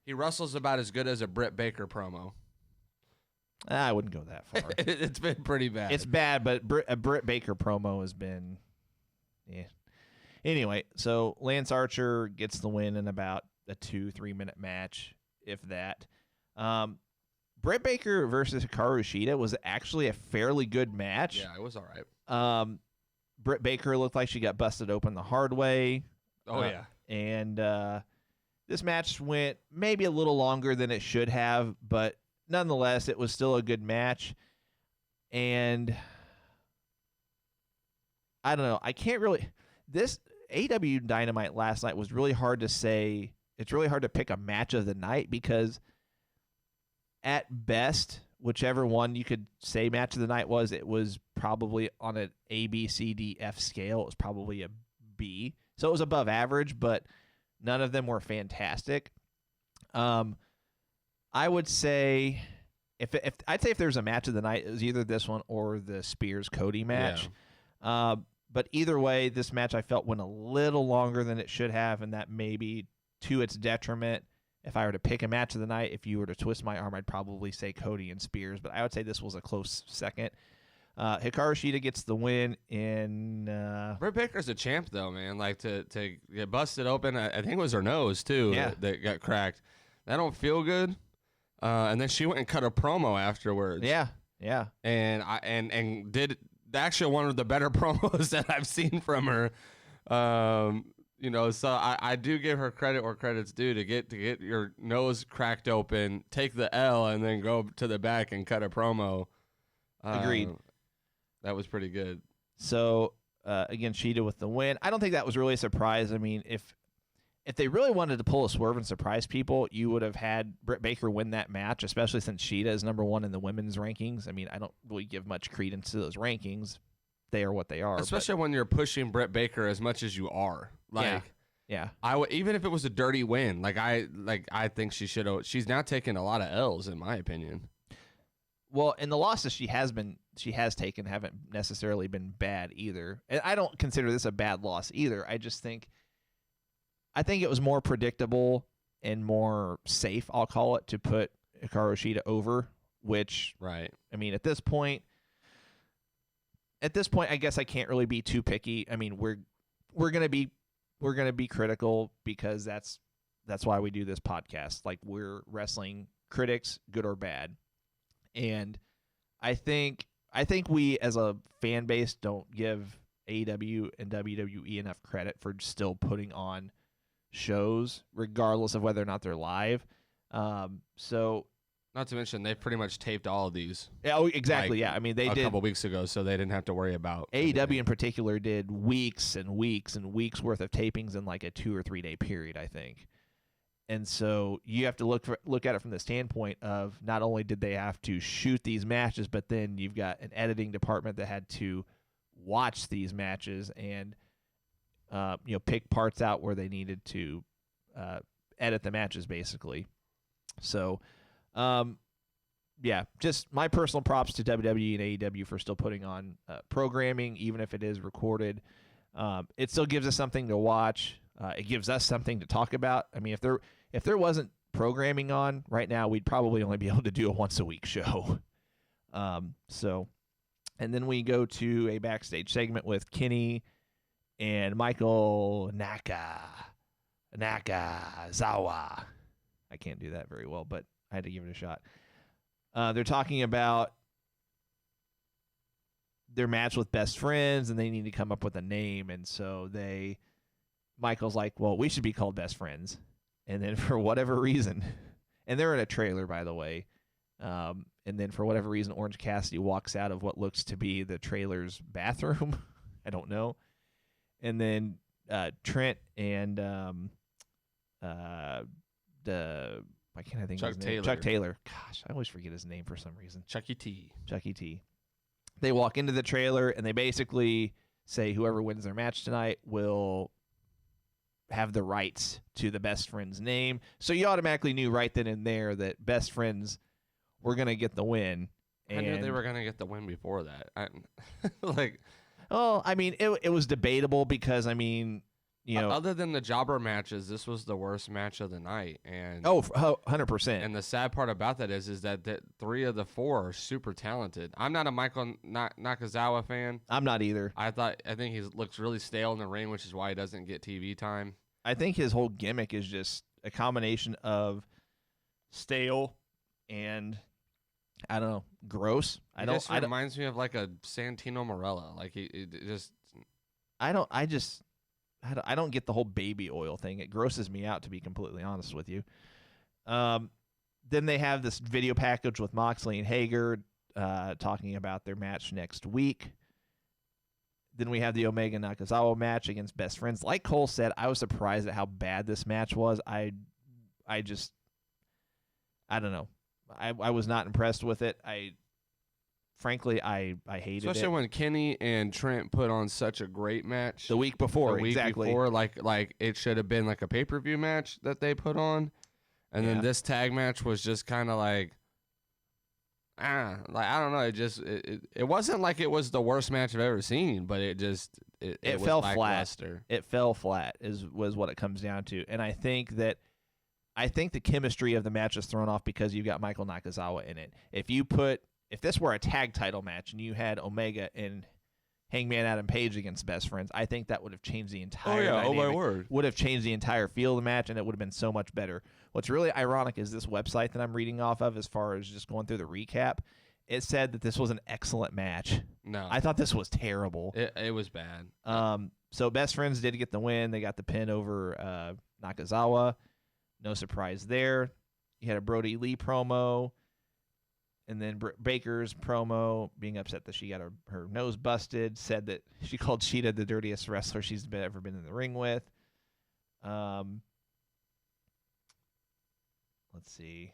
wrestles about as good as a Britt Baker promo. I wouldn't go that far. It's been pretty bad. It's bad, but a Britt Baker promo has been, yeah. Anyway, so Lance Archer gets the win in about a 2-3 minute match, if that. Britt Baker versus Hikaru Shida was actually a fairly good match. Yeah, it was all right. Britt Baker looked like she got busted open the hard way. Oh, yeah. And this match went maybe a little longer than it should have, but nonetheless, it was still a good match. And I don't know. I can't really. This AEW Dynamite last night was really hard to say. It's really hard to pick a match of the night because at best, whichever one you could say match of the night was, it was probably on an A, B, C, D, F scale. It was probably a B. So it was above average, but none of them were fantastic. I would say if there's a match of the night, it was either this one or the Spears Cody match. Yeah. But either way, this match I felt went a little longer than it should have, and that may be to its detriment. If I were to pick a match of the night, if you were to twist my arm, I'd probably say Cody and Spears, but I would say this was a close second. Hikaru Shida gets the win in. Britt Baker's a champ, though, man. Like, to get busted open, I think it was her nose, too, that got cracked. That don't feel good. And then she went and cut a promo afterwards. Yeah. And did actually one of the better promos that I've seen from her. So I do give her credit where credit's due to get your nose cracked open, take the L, and then go to the back and cut a promo. Agreed. That was pretty good. So again, Shida with the win. I don't think that was really a surprise. I mean, if they really wanted to pull a swerve and surprise people, you would have had Britt Baker win that match, especially since Shida is number one in the women's rankings. I mean, I don't really give much credence to those rankings. They are what they are. Especially when you're pushing Britt Baker as much as you are. Yeah. I would, even if it was a dirty win, I think she should have. She's now taken a lot of L's, in my opinion. Well, and the losses she has taken haven't necessarily been bad either. And I don't consider this a bad loss either. I think it was more predictable and more safe, I'll call it, to put Hikaru Shida over, which, right. I mean, at this point, I guess I can't really be too picky. I mean, we're going to be critical because that's why we do this podcast. Like, we're wrestling critics, good or bad. And I think we as a fan base don't give AEW and WWE enough credit for still putting on shows, regardless of whether or not they're live. So, not to mention they've pretty much taped all of these. Yeah, exactly. I mean, they did a couple weeks ago, so they didn't have to worry about AEW in particular. Did weeks and weeks and weeks worth of tapings in like a 2 or 3 day period, I think. And so you have to look at it from the standpoint of not only did they have to shoot these matches, but then you've got an editing department that had to watch these matches and pick parts out where they needed to edit the matches, basically. So, just my personal props to WWE and AEW for still putting on programming, even if it is recorded. It still gives us something to watch. It gives us something to talk about. I mean, if there wasn't programming on right now, we'd probably only be able to do a once a week show. And then we go to a backstage segment with Kenny and Michael Naka. Nakazawa. I can't do that very well, but I had to give it a shot. They're talking about their match with Best Friends, and they need to come up with a name. And so Michael's like, well, we should be called Best Friends. And then for whatever reason, and they're in a trailer, by the way. And then for whatever reason, Orange Cassidy walks out of what looks to be the trailer's bathroom. I don't know. And then Trent and why can't I think of his name? Chuck Taylor. Gosh, I always forget his name for some reason. Chucky T. They walk into the trailer and they basically say whoever wins their match tonight will have the rights to the Best Friends name. So you automatically knew right then and there that Best Friends were going to get the win. I knew they were going to get the win before that. Well, I mean, it was debatable because, I mean, you know, other than the jobber matches, this was the worst match of the night. And 100%. And the sad part about that is that 3 of the 4 are super talented. I'm not a Michael Nakazawa fan. I'm not either. I think he looks really stale in the ring, which is why he doesn't get TV time. I think his whole gimmick is just a combination of stale and, I don't know, gross. It just reminds me of like a Santino Marella. Like I don't get the whole baby oil thing. It grosses me out, to be completely honest with you. Then they have this video package with Moxley and Hager talking about their match next week. Then we have the Omega Nakazawa match against Best Friends. Like Cole said, I was surprised at how bad this match was. I don't know. I was not impressed with it. Frankly, I hated it. Especially when Kenny and Trent put on such a great match. The week before, like it should have been like a pay-per-view match that they put on. And then this tag match was just kind of like I don't know. It wasn't like it was the worst match I've ever seen, but it fell flat. It fell flat was what it comes down to. And I think the chemistry of the match is thrown off because you've got Michael Nakazawa in it. If this were a tag title match and you had Omega and Hangman Adam Page against Best Friends, I think that would have changed the entire dynamic. Oh my word. Would have changed the entire feel of the match, and it would have been so much better. What's really ironic is this website that I'm reading off of, as far as just going through the recap, it said that this was an excellent match. No. I thought this was terrible. It was bad. So Best Friends did get the win. They got the pin over Nakazawa. No surprise there. You had a Brody Lee promo. And then Baker's promo, being upset that she got her nose busted, said that she called Cheetah the dirtiest wrestler she's ever been in the ring with. Let's see.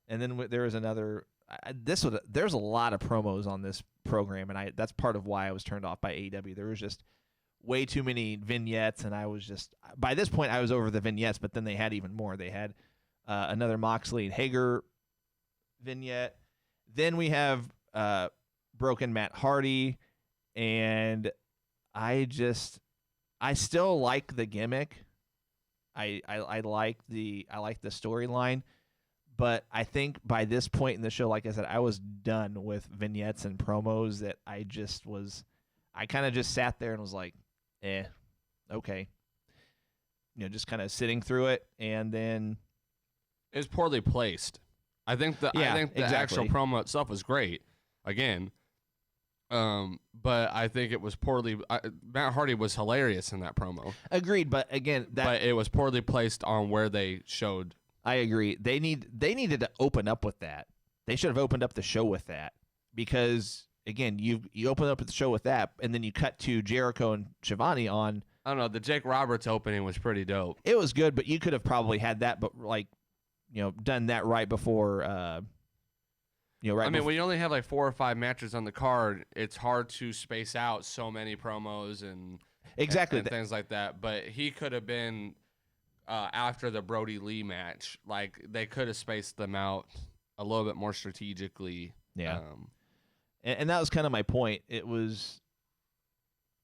And then there was another. There's a lot of promos on this program, and that's part of why I was turned off by AEW. There was just way too many vignettes, and I was just, by this point I was over the vignettes, but then they had even more. They had another Moxley and Hager vignette. Then we have broken Matt Hardy, and I still like the gimmick. I like the storyline, but I think by this point in the show, like I said, I was done with vignettes and promos. That I kind of just sat there and was like, okay, just kind of sitting through it, and then it was poorly placed. I think the actual promo itself was great, again, but I think it was poorly. Matt Hardy was hilarious in that promo. Agreed, but again, but it was poorly placed on where they showed. I agree. They needed to open up with that. They should have opened up the show with that, because again, you open up the show with that, and then you cut to Jericho and Shivani on. I don't know. The Jake Roberts opening was pretty dope. It was good, but you could have probably had that, but done that right before. I mean, when you only have like 4 or 5 matches on the card, it's hard to space out so many promos and things like that. But he could have been after the Brody Lee match. Like, they could have spaced them out a little bit more strategically. Yeah, and that was kind of my point. It was,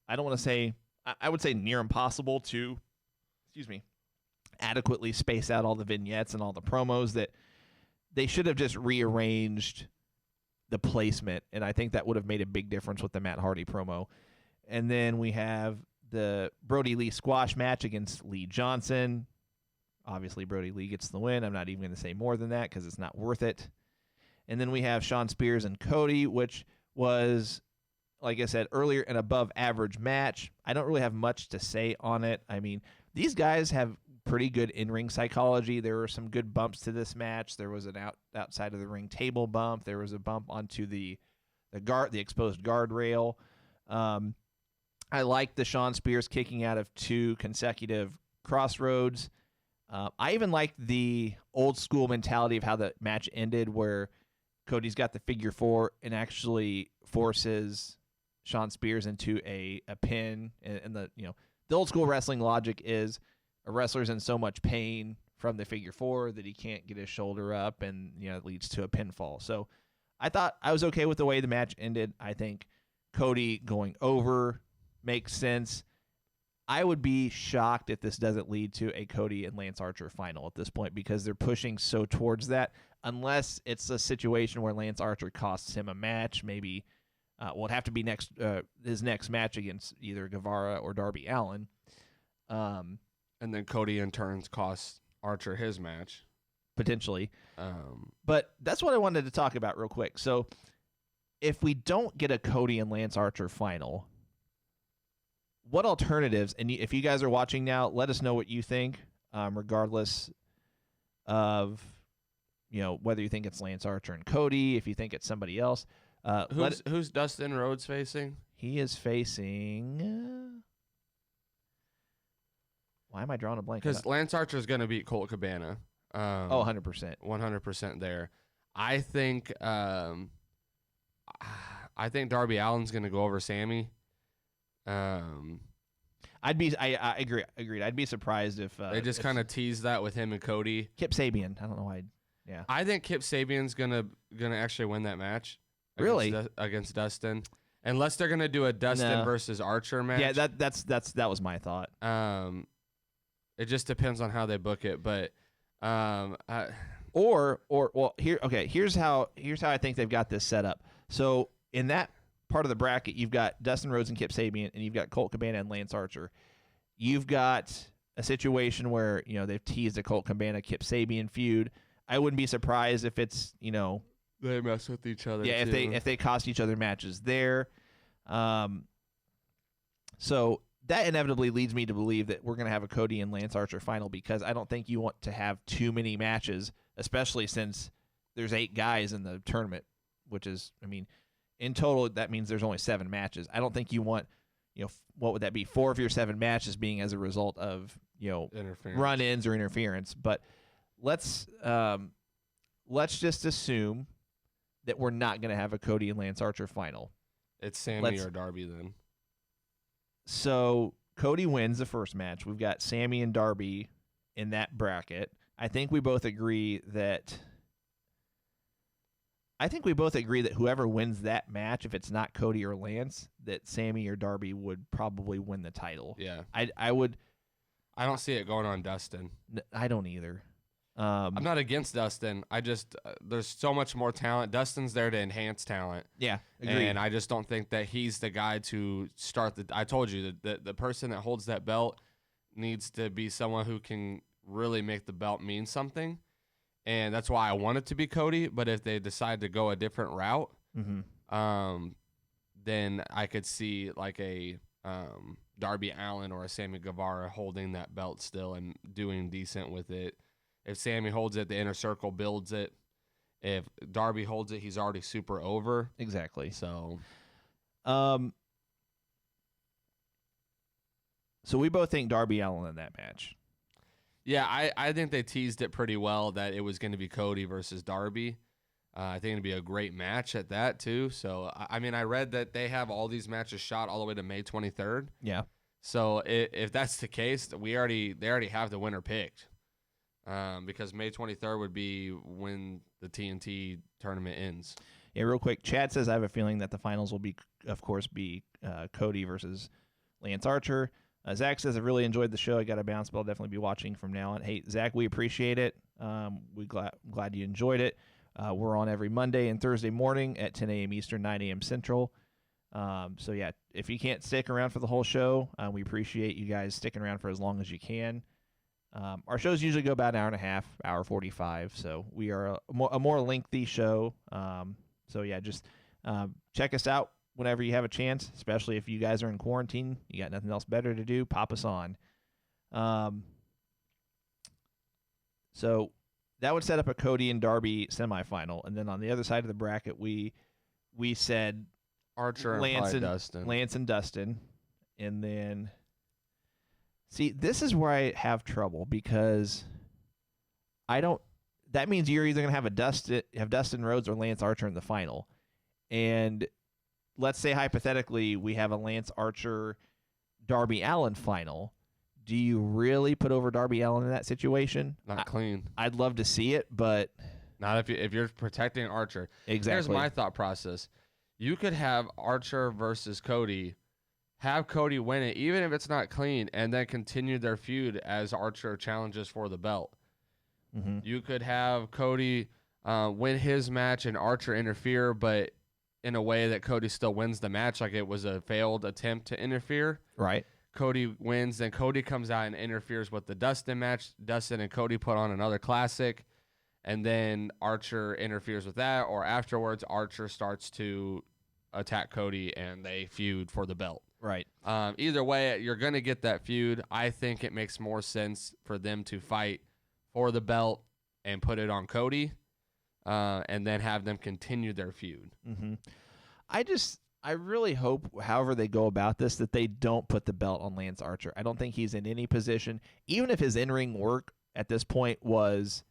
I don't want to say, I would say near impossible to, adequately space out all the vignettes and all the promos. That they should have just rearranged the placement, and I think that would have made a big difference with the Matt Hardy promo. And then we have the Brody Lee squash match against Lee Johnson. Obviously, Brody Lee gets the win. I'm not even going to say more than that because it's not worth it. And then we have Shawn Spears and Cody, which was, like I said earlier, an above average match. I don't really have much to say on it. I mean, these guys have pretty good in-ring psychology. There were some good bumps to this match. There was an outside of the ring table bump. There was a bump onto the exposed guardrail. I like the Shawn Spears kicking out of 2 consecutive crossroads. I even like the old school mentality of how the match ended, where Cody's got the figure 4 and actually forces Shawn Spears into a pin. And the old school wrestling logic is a wrestler's in so much pain from the figure 4 that he can't get his shoulder up, and it leads to a pinfall. So I thought I was okay with the way the match ended. I think Cody going over makes sense. I would be shocked if this doesn't lead to a Cody and Lance Archer final at this point, because they're pushing so towards that, unless it's a situation where Lance Archer costs him a match. Maybe it'd have to be his next match against either Guevara or Darby Allin. And then Cody in turns costs Archer his match. Potentially. But that's what I wanted to talk about real quick. So if we don't get a Cody and Lance Archer final, what alternatives, and if you guys are watching now, let us know what you think, regardless of whether you think it's Lance Archer and Cody, if you think it's somebody else. Who's Dustin Rhodes facing? He is facing... Why am I drawing a blank? Because Lance Archer is going to beat Colt Cabana. 100%. 100% there. I think Darby Allin's going to go over Sammy. I agree. Agreed. I'd be surprised if they just kind of tease that with him and Cody. Kip Sabian. I don't know why. Yeah. I think Kip Sabian's gonna actually win that match. Really? Against Dustin, unless they're gonna do a Dustin versus Archer match. Yeah, that was my thought. It just depends on how they book it, but here's how I think they've got this set up. So in that part of the bracket, you've got Dustin Rhodes and Kip Sabian, and you've got Colt Cabana and Lance Archer. You've got a situation where they've teased a Colt Cabana Kip Sabian feud. I wouldn't be surprised if it's they mess with each other. Yeah, too. if they cost each other matches there. So that inevitably leads me to believe that we're going to have a Cody and Lance Archer final, because I don't think you want to have too many matches, especially since there's 8 guys in the tournament, which is, in total, that means there's only 7 matches. I don't think you want, what would that be? 4 of your 7 matches being as a result of, run-ins or interference. But let's just assume that we're not going to have a Cody and Lance Archer final. It's Sammy or Darby then. So Cody wins the first match. We've got Sammy and Darby in that bracket. I think we both agree that whoever wins that match, if it's not Cody or Lance, that Sammy or Darby would probably win the title. Yeah. I don't see it going on Dustin. I don't either. I'm not against Dustin. I just there's so much more talent. Dustin's there to enhance talent. Yeah, agreed. And I just don't think that he's the guy to start I told you that the person that holds that belt needs to be someone who can really make the belt mean something. And that's why I want it to be Cody. But if they decide to go a different route, then I could see like a Darby Allin or a Sammy Guevara holding that belt still and doing decent with it. If Sammy holds it, the Inner Circle builds it. If Darby holds it, he's already super over. Exactly. So we both think Darby Allin in that match. Yeah, I think they teased it pretty well that it was going to be Cody versus Darby. I think it'd be a great match at that, too. So, I read that they have all these matches shot all the way to May 23rd. Yeah. So, if that's the case, they already have the winner picked. Because May 23rd would be when the TNT tournament ends. Yeah, real quick. Chad says, I have a feeling that the finals will be Cody versus Lance Archer. Zach says, I really enjoyed the show. I got to bounce, but I'll definitely be watching from now on. Hey, Zach, we appreciate it. We're glad you enjoyed it. We're on every Monday and Thursday morning at 10 a.m. Eastern, 9 a.m. Central. So yeah, if you can't stick around for the whole show, we appreciate you guys sticking around for as long as you can. Our shows usually go about an hour and a half, hour 45. So we are a more lengthy show. So yeah, just check us out whenever you have a chance, especially if you guys are in quarantine. You got nothing else better to do, pop us on. So that would set up a Cody and Darby semifinal. And then on the other side of the bracket, we said Archer Lance and and Dustin. Lance and Dustin. And then, see, this is where I have trouble because that means you're either going to have Dustin Rhodes or Lance Archer in the final. And let's say hypothetically we have a Lance Archer Darby Allin final. Do you really put over Darby Allin in that situation? Not clean. I'd love to see it, but not if you're protecting Archer. Exactly. Here's my thought process. You could have Archer versus Cody, have Cody win it, even if it's not clean, and then continue their feud as Archer challenges for the belt. Mm-hmm. You could have Cody win his match and Archer interfere, but in a way that Cody still wins the match, like it was a failed attempt to interfere. Right. Cody wins, then Cody comes out and interferes with the Dustin match. Dustin and Cody put on another classic, and then Archer interferes with that, or afterwards Archer starts to attack Cody and they feud for the belt. Right. Either way, you're going to get that feud. I think it makes more sense for them to fight for the belt and put it on Cody, and then have them continue their feud. Mm-hmm. I really hope, however they go about this, that they don't put the belt on Lance Archer. I don't think he's in any position, even if his in-ring work at this point was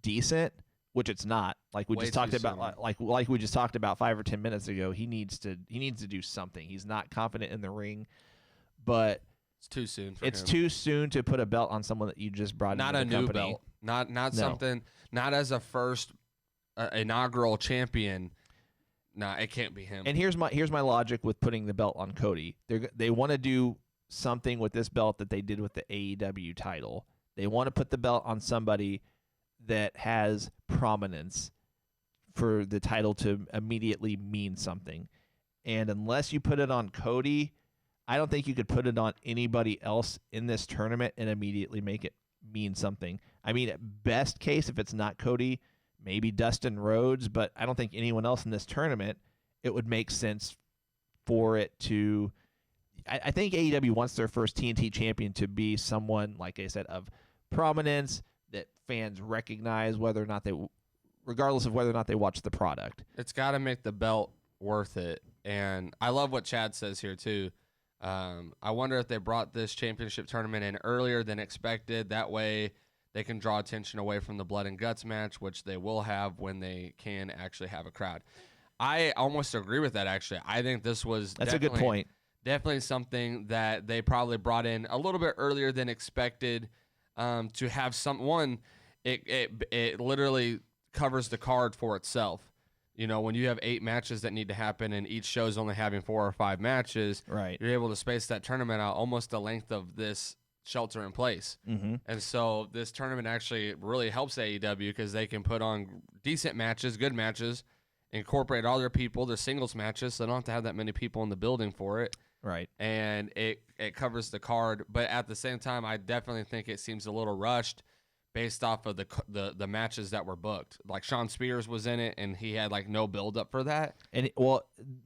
decent, which it's not. Like we Way just talked too about, like we just talked about 5 or 10 minutes ago. He needs to do something. He's not confident in the ring, but It's too soon for it's him. too soon to put a belt on someone that you just brought Not into a the new company. belt. Not No. something. Not as a first inaugural champion. Nah, it can't be him. And here's my logic with putting the belt on Cody. They want to do something with this belt that they did with the AEW title. They want to put the belt on somebody that has prominence for the title to immediately mean something. And unless you put it on Cody, I don't think you could put it on anybody else in this tournament and immediately make it mean something. I mean, at best case, if it's not Cody, maybe Dustin Rhodes, but I don't think anyone else in this tournament, it would make sense for it to... I think AEW wants their first TNT champion to be someone, like I said, of prominence that fans recognize regardless of whether or not they watch the product. It's got to make the belt worth it. And I love what Chad says here, too. I wonder if they brought this championship tournament in earlier than expected. That way they can draw attention away from the blood and guts match, which they will have when they can actually have a crowd. I almost agree with that, actually. I think this was That's a good point. Definitely something that they probably brought in a little bit earlier than expected, to have someone. It literally covers the card for itself. You know, when you have 8 matches that need to happen and each show's only having 4 or 5 matches, Right. you're able to space that tournament out almost the length of this shelter in place. Mm-hmm. And so this tournament actually really helps AEW because they can put on decent matches, good matches, incorporate all their people, their singles matches, so they don't have to have that many people in the building for it. Right. And it covers the card. But at the same time, I definitely think it seems a little rushed based off of the matches that were booked. Like Shawn Spears was in it, and he had like no build up for that. And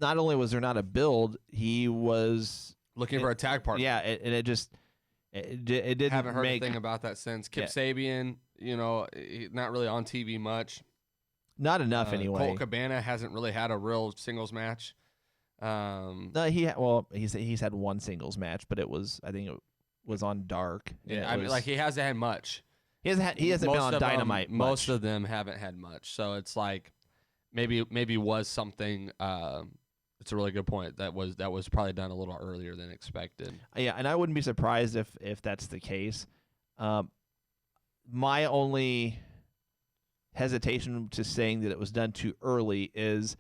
not only was there not a build, he was Looking for a tag partner. Yeah, and it didn't Haven't heard make a thing about that since. Kip Yeah. Sabian, not really on TV much. not enough anyway. Colt Cabana hasn't really had a real singles match. No, he's had one singles match, but I think it was on Dark. Yeah, I mean, like he hasn't had much. he hasn't been on Dynamite much. Most of them haven't had much, so it's like maybe was something. It's a really good point. That was probably done a little earlier than expected. Yeah, and I wouldn't be surprised if that's the case. My only hesitation to saying that it was done too early is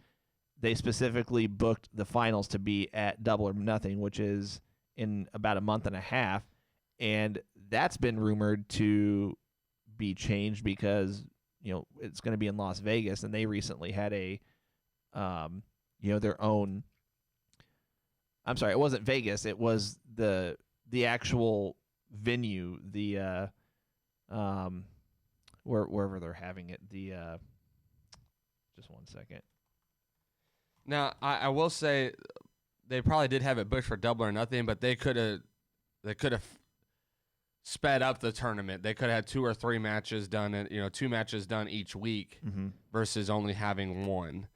they specifically booked the finals to be at Double or Nothing, which is in about a month and a half, and that's been rumored to be changed because it's going to be in Las Vegas, and they recently had a their own I'm sorry, it wasn't Vegas. It was the actual venue, the wherever they're having it. The just one second. Now, I will say they probably did have it booked for Double or Nothing, but they could have sped up the tournament. They could have had 2 or 3 matches done, and 2 matches done each week versus only having one.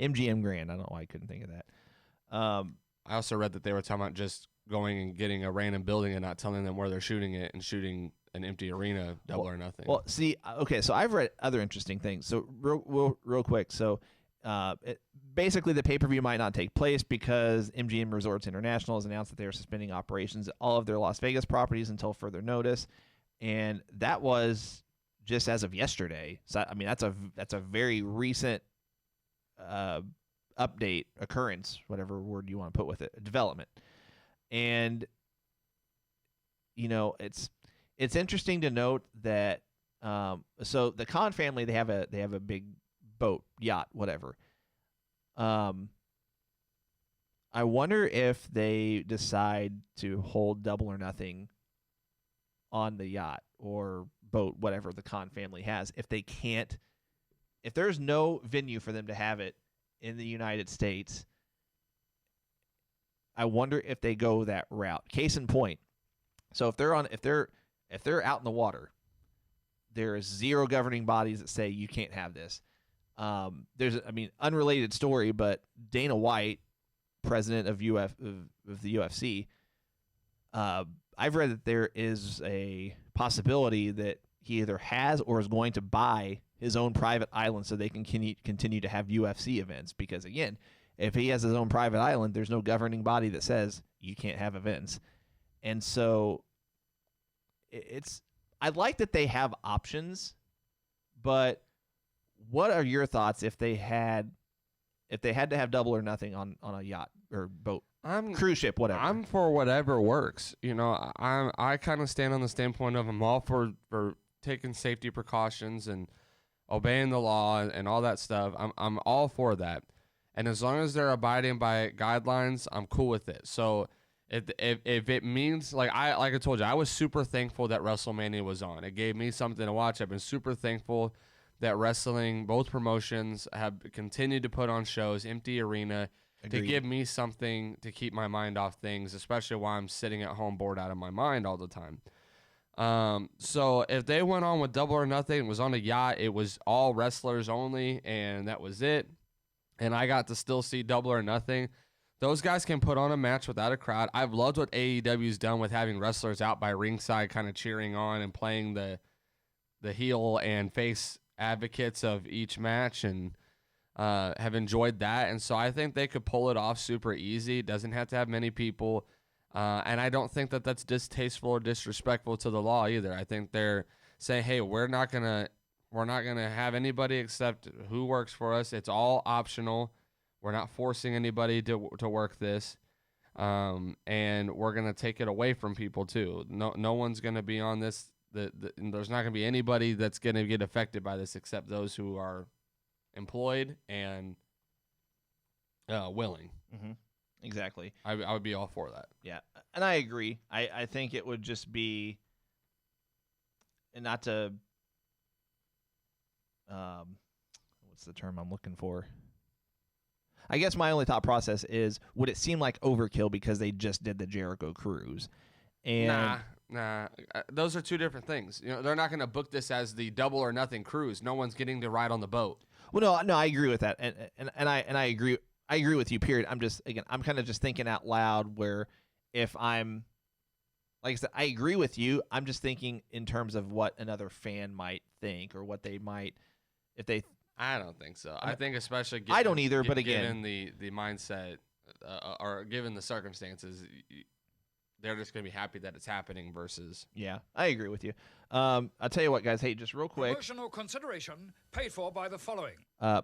MGM Grand. I don't know why I couldn't think of that. I also read that they were talking about just going and getting a random building and not telling them where they're shooting it and shooting an empty arena, Double or Nothing. Well, see, okay, so I've read other interesting things. So real quick, so basically the pay-per-view might not take place because MGM Resorts International has announced that they are suspending operations at all of their Las Vegas properties until further notice, and that was just as of yesterday. So I mean, that's a very recent update, occurrence, whatever word you want to put with it, development. And it's interesting to note that so the Khan family, they have a big boat, yacht, whatever. I wonder if they decide to hold Double or Nothing on the yacht or boat, whatever the Khan family has, if there's no venue for them to have it in the United States, I wonder if they go that route. Case in point, so if they're out in the water, there is 0 governing bodies that say you can't have this. Unrelated story, but Dana White, president of the UFC, I've read that there is a possibility that he either has or is going to buy his own private island so they can continue to have UFC events. Because again, if he has his own private island, there's no governing body that says you can't have events. And so I like that they have options, but what are your thoughts if they had to have Double or Nothing on a yacht or boat, cruise ship, whatever? I'm for whatever works. I kind of stand on the standpoint of I'm all for taking safety precautions and obeying the law and all that stuff. I'm all for that. And as long as they're abiding by guidelines, I'm cool with it. So if it means, like I told you, I was super thankful that WrestleMania was on. It gave me something to watch. I've been super thankful that wrestling, both promotions, have continued to put on shows, empty arena, Agreed. to give me something to keep my mind off things, especially while I'm sitting at home bored out of my mind all the time. So if they went on with Double or Nothing, it was on a yacht, it was all wrestlers only, and that was it, and I got to still see Double or Nothing, those guys can put on a match without a crowd. I've loved what AEW's done with having wrestlers out by ringside kind of cheering on and playing the heel and face advocates of each match, and have enjoyed that. And so I think they could pull it off super easy. It doesn't have to have many people. And I don't think that that's distasteful or disrespectful to the law either. I think they're saying, hey, we're not gonna have anybody except who works for us. It's all optional. We're not forcing anybody to work this. And we're gonna take it away from people too. No one's gonna be on this. There's not gonna be anybody that's gonna get affected by this except those who are employed and willing. Mm-hmm. Exactly. I would be all for that. Yeah, and I agree. I think it would just be, and not to, what's the term I'm looking for? I guess my only thought process is, would it seem like overkill because they just did the Jericho Cruise? And Nah. Those are two different things. They're not going to book this as the Double or Nothing cruise. No one's getting to ride on the boat. Well, no, I agree with that, and I agree. I agree with you. Period. I'm kind of just thinking out loud. Where if I'm, like I said, I agree with you. I'm just thinking in terms of what another fan might think or what they might, if they. I don't think so. I think especially. I don't either. But again, given the mindset or given the circumstances, they're just going to be happy that it's happening versus. Yeah, I agree with you. I'll tell you what, guys. Hey, just real quick. Promotional consideration paid for by the following.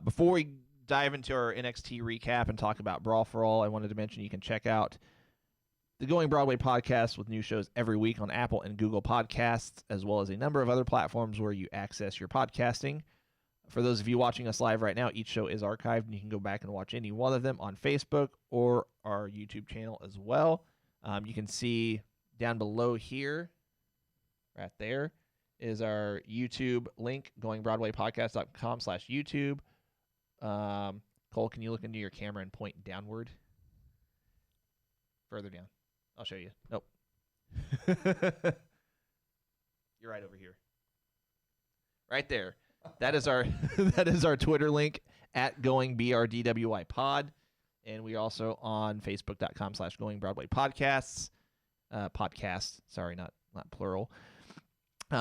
Before we dive into our NXT recap and talk about Brawl for All, I wanted to mention you can check out the Going Broadway podcast with new shows every week on Apple and Google Podcasts, as well as a number of other platforms where you access your podcasting. For those of you watching us live right now, each show is archived, and you can go back and watch any one of them on Facebook or our YouTube channel as well. You can see down below here, right there, is our YouTube link, goingbroadwaypodcast.com/YouTube. Cole, can you look into your camera and point downward? Further down. I'll show you. Nope. You're right over here. Right there. That is our Twitter link at goingbrdwypod. And we are also on facebook.com/goingbroadwaypodcasts. Podcasts. Sorry, not plural.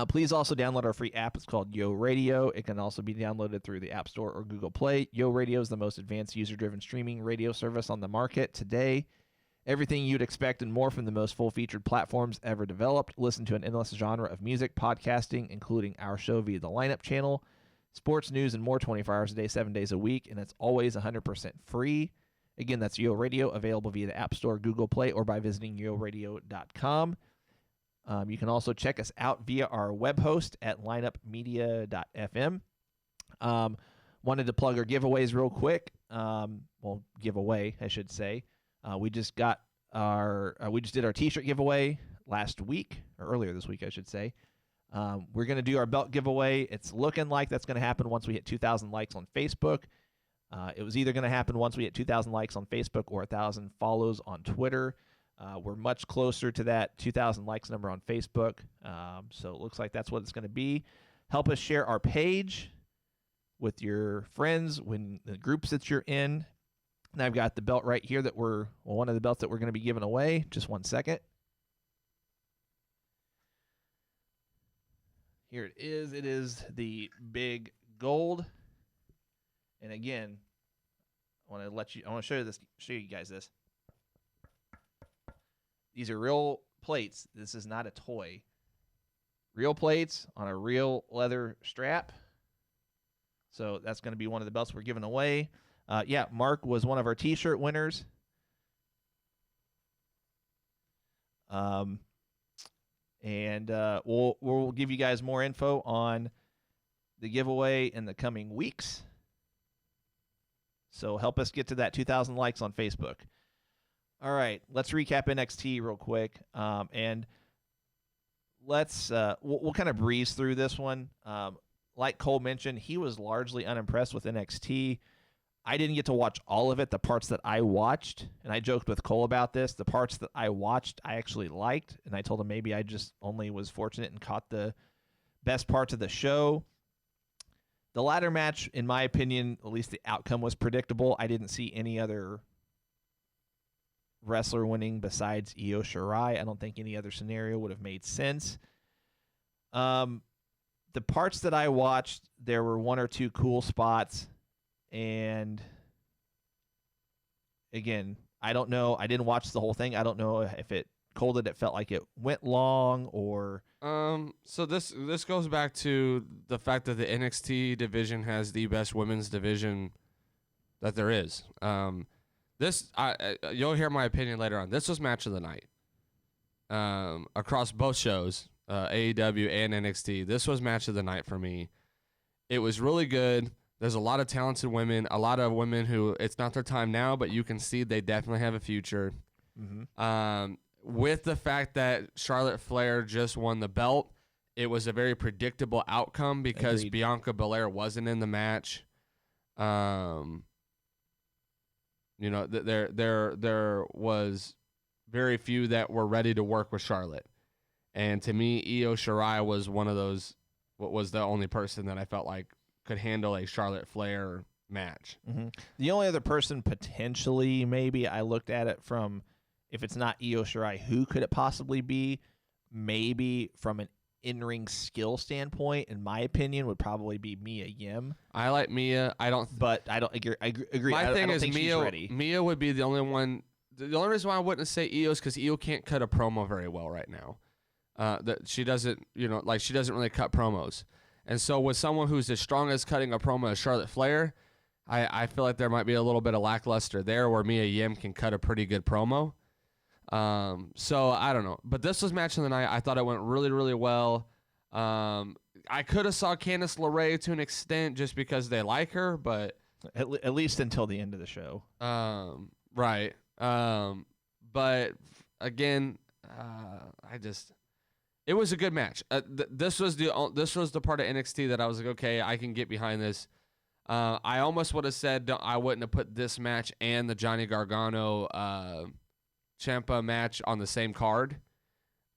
Please also download our free app. It's called Yo Radio. It can also be downloaded through the App Store or Google Play. Yo Radio is the most advanced user-driven streaming radio service on the market today. Everything you'd expect and more from the most full-featured platforms ever developed. Listen to an endless genre of music, podcasting, including our show via the Lineup channel, sports, news, and more 24 hours a day, 7 days a week, and it's always 100% free. Again, that's Yo Radio, available via the App Store, Google Play, or by visiting yoradio.com. You can also check us out via our web host at lineupmedia.fm. Wanted to plug our giveaways real quick. Giveaway, I should say. We just did our T-shirt giveaway last week, or earlier this week, I should say. We're going to do our belt giveaway. It's looking like that's going to happen once we hit 2,000 likes on Facebook. It was either going to happen once we hit 2,000 likes on Facebook or 1,000 follows on Twitter. We're much closer to that 2,000 likes number on Facebook, so it looks like that's what it's going to be. Help us share our page with your friends, when the groups that you're in. And I've got the belt right here that one of the belts that we're going to be giving away. Just 1 second. Here it is. It is the big gold. And again, I want to show you guys this. These are real plates. This is not a toy. Real plates on a real leather strap. So that's going to be one of the belts we're giving away. Mark was one of our T-shirt winners. We'll give you guys more info on the giveaway in the coming weeks. So help us get to that 2,000 likes on Facebook. All right, let's recap NXT real quick, and let's we'll kind of breeze through this one. Like Cole mentioned, he was largely unimpressed with NXT. I didn't get to watch all of it. The parts that I watched, and I joked with Cole about this, the parts that I watched I actually liked, and I told him maybe I just only was fortunate and caught the best parts of the show. The ladder match, in my opinion, at least the outcome was predictable. I didn't see any other wrestler winning besides Io Shirai. I don't think any other scenario would have made sense. The parts that I watched, there were one or two cool spots. And again, I don't know. I didn't watch the whole thing. I don't know if it felt like it went long or. So this goes back to the fact that the NXT division has the best women's division that there is. You'll hear my opinion later on. This was match of the night. Across both shows, AEW and NXT, this was match of the night for me. It was really good. There's a lot of talented women, a lot of women who it's not their time now, but you can see they definitely have a future. Mm-hmm. With the fact that Charlotte Flair just won the belt, it was a very predictable outcome because Agreed. Bianca Belair wasn't in the match. There was very few that were ready to work with Charlotte. And to me, Io Shirai was one of those, was the only person that I felt like could handle a Charlotte Flair match. Mm-hmm. The only other person potentially, maybe I looked at it from, if it's not Io Shirai, who could it possibly be? Maybe from an in-ring skill standpoint, in my opinion, would probably be Mia Yim. I like Mia. I don't agree. My thing is, Mia would be the only one. The only reason why I wouldn't say Io is because Io can't cut a promo very well right now. That she doesn't really cut promos. And so with someone who's as strong as cutting a promo as Charlotte Flair, I feel like there might be a little bit of lackluster there where Mia Yim can cut a pretty good promo. So I don't know. But this was match of the night. I thought it went really, really well. I could have saw Candice LeRae to an extent just because they like her, but At least until the end of the show. right. But again, it was a good match. This was the part of NXT that I was like, okay, I can get behind this. I almost would have said I wouldn't have put this match and the Johnny Gargano Ciampa match on the same card.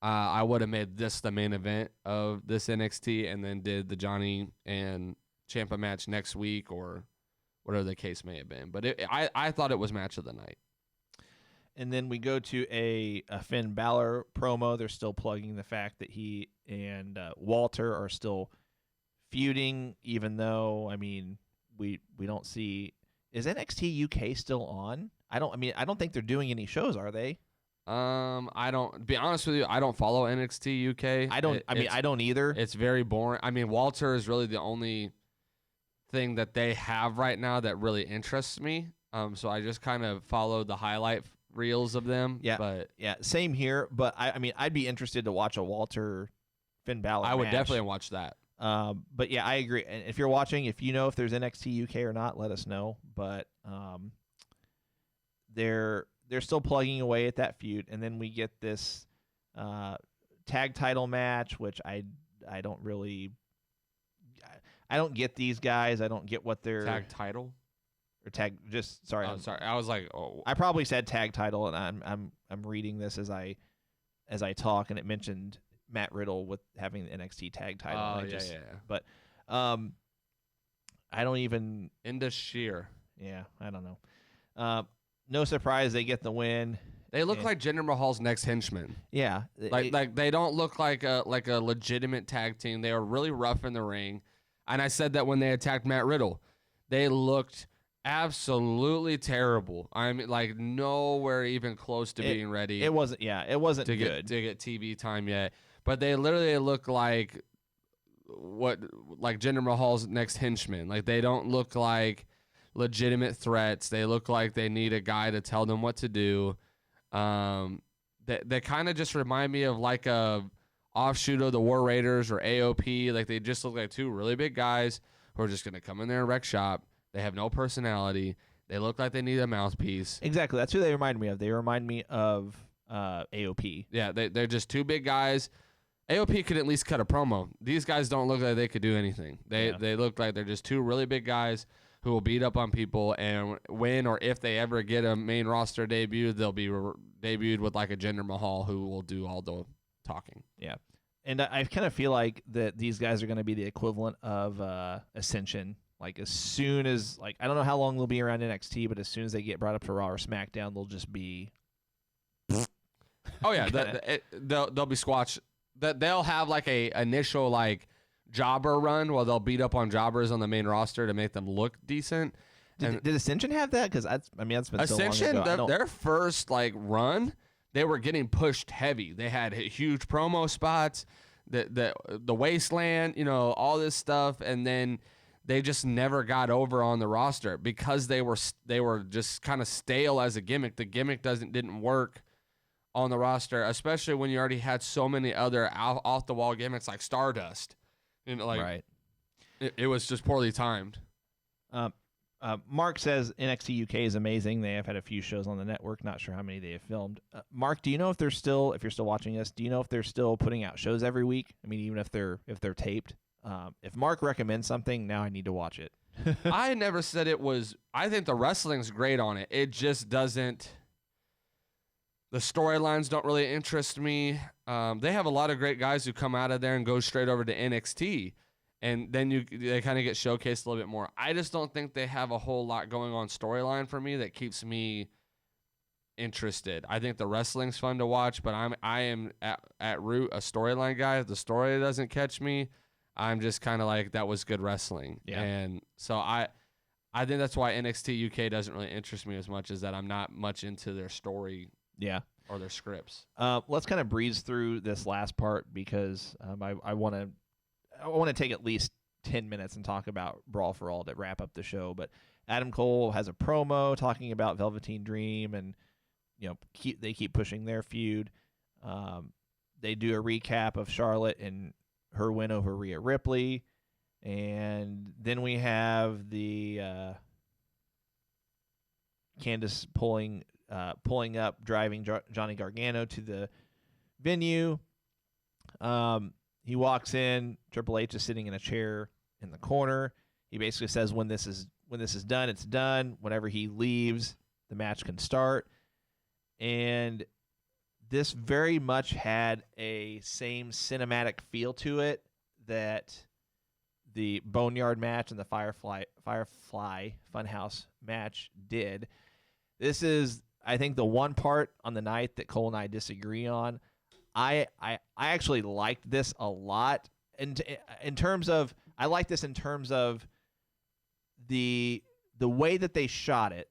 I would have made this the main event of this NXT and then did the Johnny and Ciampa match next week or whatever the case may have been. But I thought it was match of the night. And then we go to a Finn Balor promo. They're still plugging the fact that he and Walter are still feuding, even though, I mean, we don't see. Is NXT UK still on? I don't think they're doing any shows, are they? I don't. Be honest with you, I don't follow NXT UK. I don't either. It's very boring. I mean, Walter is really the only thing that they have right now that really interests me. So I just kind of follow the highlight reels of them. Yeah, but yeah, same here. But I'd be interested to watch a Walter Finn Balor. I would match. definitely watch that. But yeah, I agree. And if you're watching, if you know if there's NXT UK or not, let us know. But they're still plugging away at that feud, and then we get this tag title match, which I don't really. I don't get these guys. I don't get what they're tag title or tag. Just sorry. Oh, sorry. I was like, oh. I probably said tag title, and I'm reading this as I talk, and it mentioned Matt Riddle with having the NXT tag title. Oh, yeah. But I don't even. Indus Sheer. Yeah, I don't know. No surprise they get the win. They look like Jinder Mahal's next henchman. Yeah, like they don't look like a legitimate tag team. They are really rough in the ring, and I said that when they attacked Matt Riddle, they looked absolutely terrible. I mean, like nowhere even close to being ready. It wasn't. Yeah, it wasn't to good to get TV time yet. But they literally look like Jinder Mahal's next henchman. Like they don't look like legitimate threats. They look like they need a guy to tell them what to do. They kind of just remind me of like a offshoot of the War Raiders or AOP. Like they just look like two really big guys who are just gonna come in there and wreck shop. They have no personality. They look like they need a mouthpiece. Exactly. That's who they remind me of. They remind me of AOP. Yeah, they're just two big guys. AOP could at least cut a promo. These guys don't look like they could do anything. They look like they're just two really big guys who will beat up on people, and when or if they ever get a main roster debut, they'll be debuted with like a Jinder Mahal who will do all the talking. Yeah. And I kind of feel like that these guys are going to be the equivalent of Ascension. Like as soon as, like, I don't know how long they'll be around NXT, but as soon as they get brought up to Raw or SmackDown, they'll just be. Oh yeah, they'll be squashed. They'll have like a initial like jobber run while they'll beat up on jobbers on the main roster to make them look decent. Did Ascension have that? Because that's been Ascension, so long ago. Their first like run, they were getting pushed heavy. They had huge promo spots, the wasteland, all this stuff, and then they just never got over on the roster because they were just kind of stale as a gimmick. The gimmick didn't work on the roster, especially when you already had so many other off the wall gimmicks like Stardust. Right. It was just poorly timed. Mark says NXT UK is amazing. They have had a few shows on the network. Not sure how many they have filmed. Mark, do you know if you're still watching us, do you know if they're still putting out shows every week? I mean, even if they're taped. If Mark recommends something, now I need to watch it. I never said it was. I think the wrestling's great on it. It just doesn't. The storylines don't really interest me. They have a lot of great guys who come out of there and go straight over to NXT, and then they kind of get showcased a little bit more. I just don't think they have a whole lot going on storyline for me that keeps me interested. I think the wrestling's fun to watch, but I am at root a storyline guy. If the story doesn't catch me, I'm just kind of like, that was good wrestling. Yeah. And so I think that's why NXT UK doesn't really interest me as much, as that I'm not much into their story. Yeah. Or their scripts. Let's kind of breeze through this last part because I want to take at least 10 minutes and talk about Brawl for All to wrap up the show. But Adam Cole has a promo talking about Velveteen Dream, and they keep pushing their feud. They do a recap of Charlotte and her win over Rhea Ripley. And then we have the Candice pulling up, driving Johnny Gargano to the venue. He walks in. Triple H is sitting in a chair in the corner. He basically says, when this is done, it's done. Whenever he leaves, the match can start. And this very much had a same cinematic feel to it that the Boneyard match and the Firefly Funhouse match did. This is, I think, the one part on the night that Cole and I disagree on. I actually liked this a lot. In terms of, I like this in terms of the way that they shot it.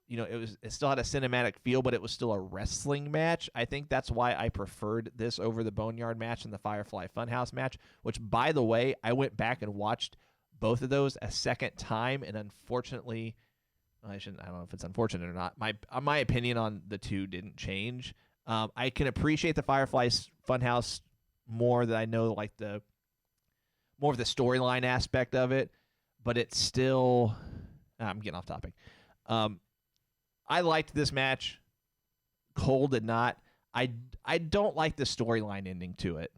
You know, it still had a cinematic feel, but it was still a wrestling match. I think that's why I preferred this over the Boneyard match and the Firefly Funhouse match, which, by the way, I went back and watched both of those a second time, and unfortunately, I don't know if it's unfortunate or not. My opinion on the two didn't change. I can appreciate the Firefly Funhouse more, that I know like more of the storyline aspect of it, but it's still, I'm getting off topic. I liked this match. Cole did not. I don't like the storyline ending to it.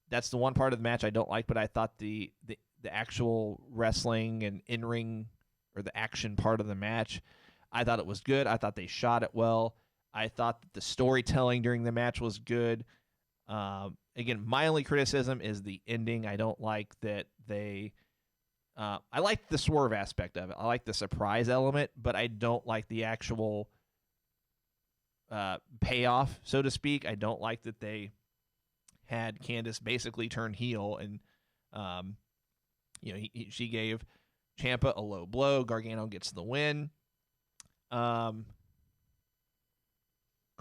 That's the one part of the match I don't like, but I thought the actual wrestling and in-ring or the action part of the match, I thought it was good. I thought they shot it well. I thought that the storytelling during the match was good. Again, my only criticism is the ending. I don't like that they... I like the swerve aspect of it. I like the surprise element, but I don't like the actual payoff, so to speak. I don't like that they had Candice basically turn heel, and she gave Ciampa a low blow. Gargano gets the win. Cole,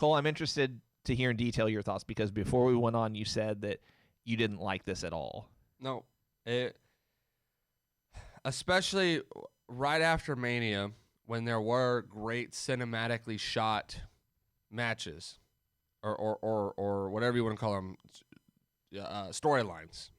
I'm interested to hear in detail your thoughts, because before we went on, you said that you didn't like this at all. No, especially right after Mania, when there were great cinematically shot matches, or whatever you want to call them, storylines.